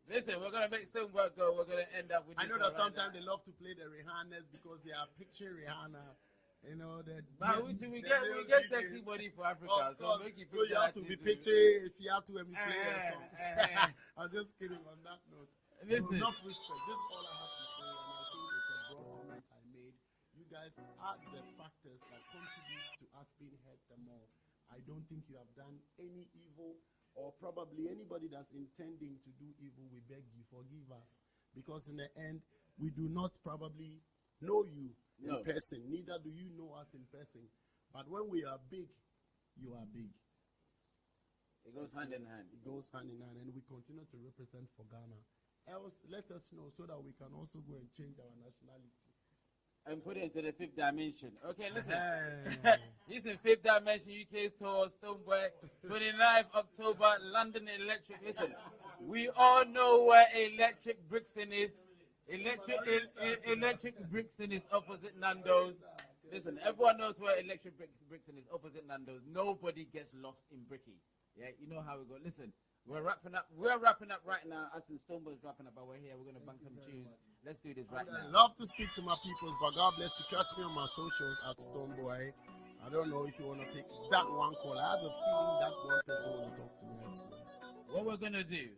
Listen, we're gonna make Stonebwoy go. We're gonna end up with. I know that sometimes they love to play the Rihannas because they are picturing Rihanna. You know that. But we get sexy body for Africa, so make it. So you have to be picturing if you have to when we play your songs. I'm just kidding on that note. Listen. So enough respect. This is all I have to say, and I think it's a broad comment I made. You guys are the factors that contribute to us being heard the more. I don't think you have done any evil, or probably anybody that's intending to do evil. We beg you, forgive us, because in the end, we do not probably know you in person, neither do you know us in person. But when we are big, you are big. It goes hand in hand. It goes hand in hand, and we continue to represent for Ghana. Else, let us know so that we can also go and change our nationality. And put it into the fifth dimension. Okay, listen. He's in fifth dimension UK tour, Stonebwoy, 29th October, London Electric. Listen, we all know where Electric Brixton is. Electric Brixton is opposite Nando's. Listen, everyone knows where Electric Brixton is opposite Nando's. Nobody gets lost in Bricky. Yeah, you know how we go. Listen, we're wrapping up right now. Us and Stonebwoy's wrapping up, but we're here. We're gonna bang some tunes. Let's do this right now. I love to speak to my peoples, but God bless you. Catch me on my socials at Stonebwoy. I don't know if you want to pick that one call. I have a feeling that one person will talk to me as well. What we're gonna do,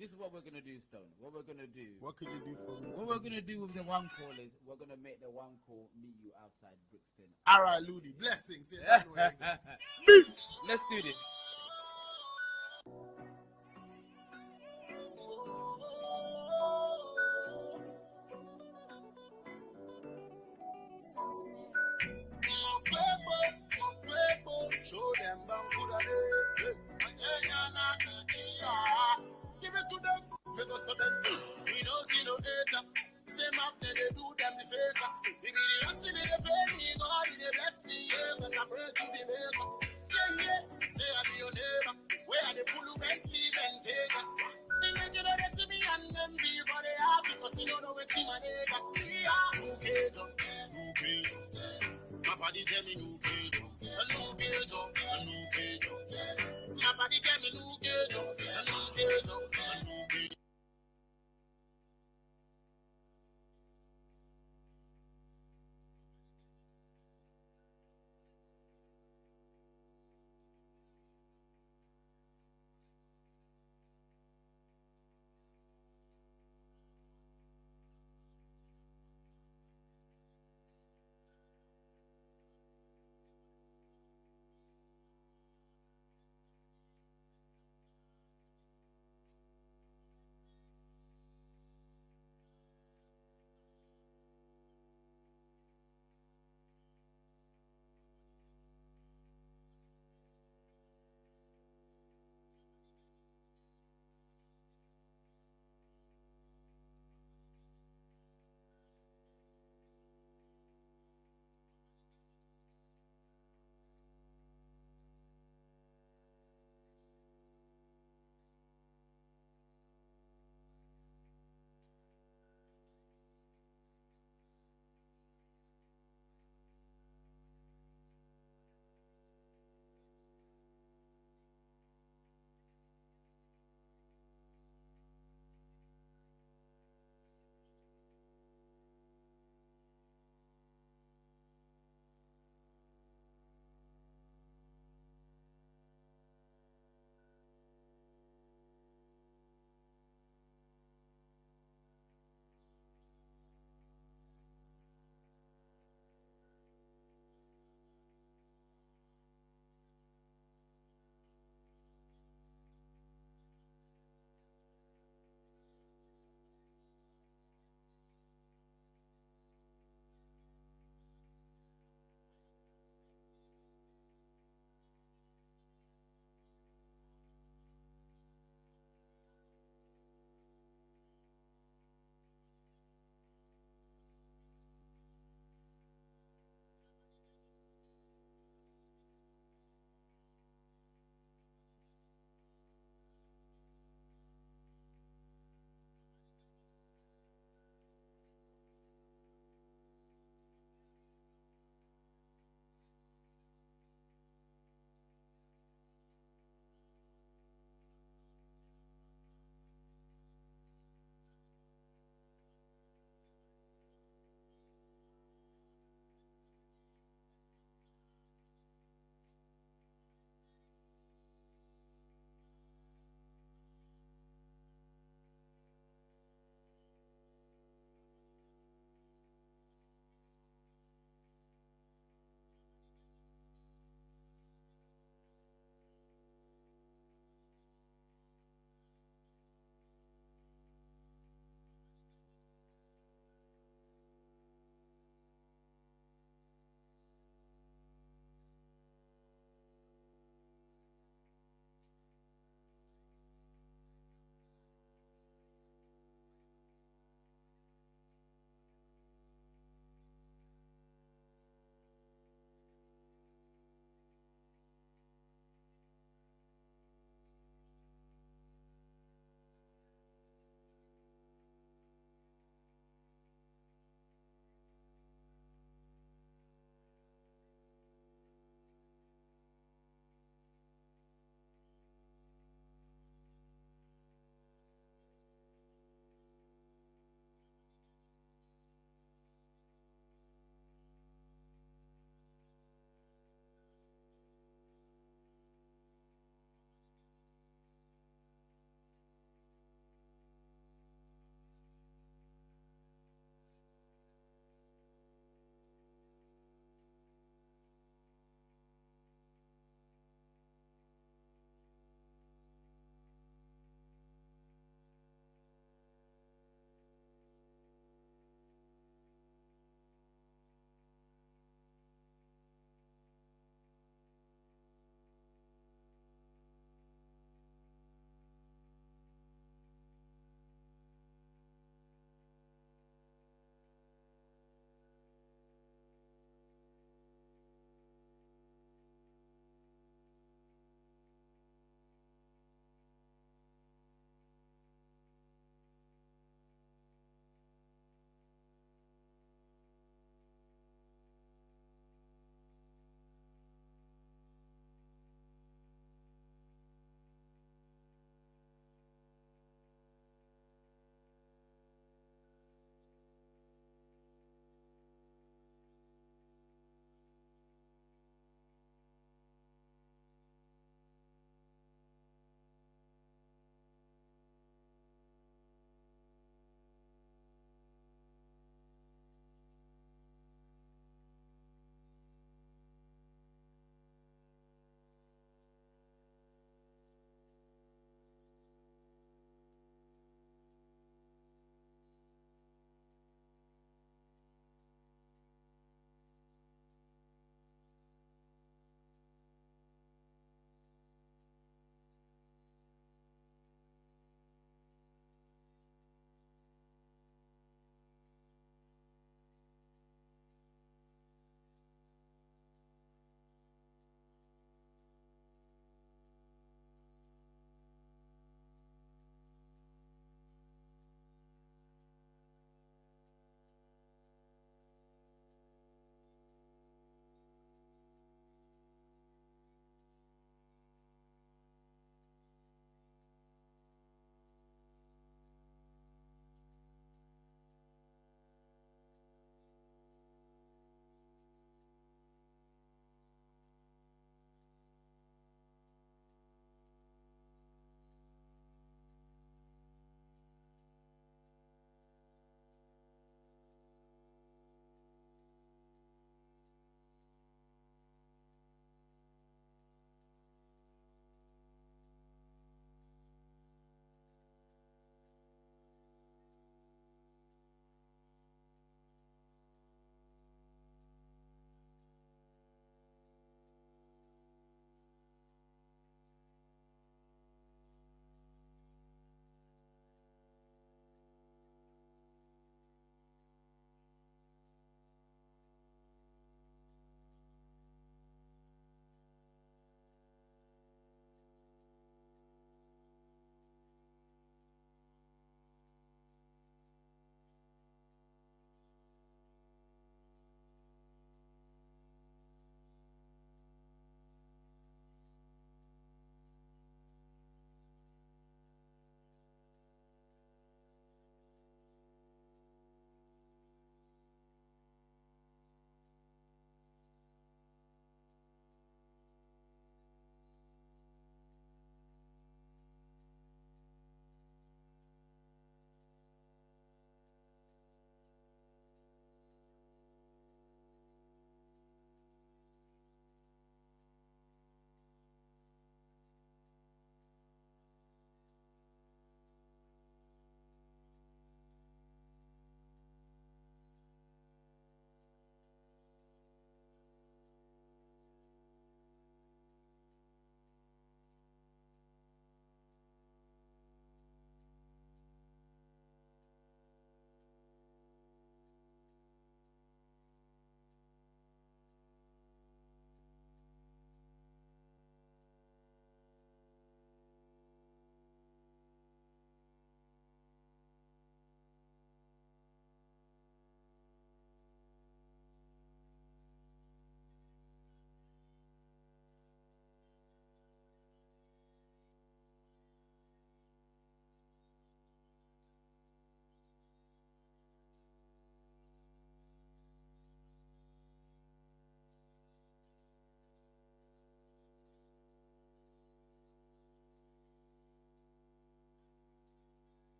this is what we're gonna do, Stone. What we're gonna do. What can you do for me? What we're gonna do with the one call is we're gonna make the one call meet you outside Brixton. All right, Ludi. Blessings. Let's do this. Show them give it to them, make us sudden. We don't see no hater. Same after they do them the favor. If it is the pay me, God, if they bless me, yeah, but I pray to the maker.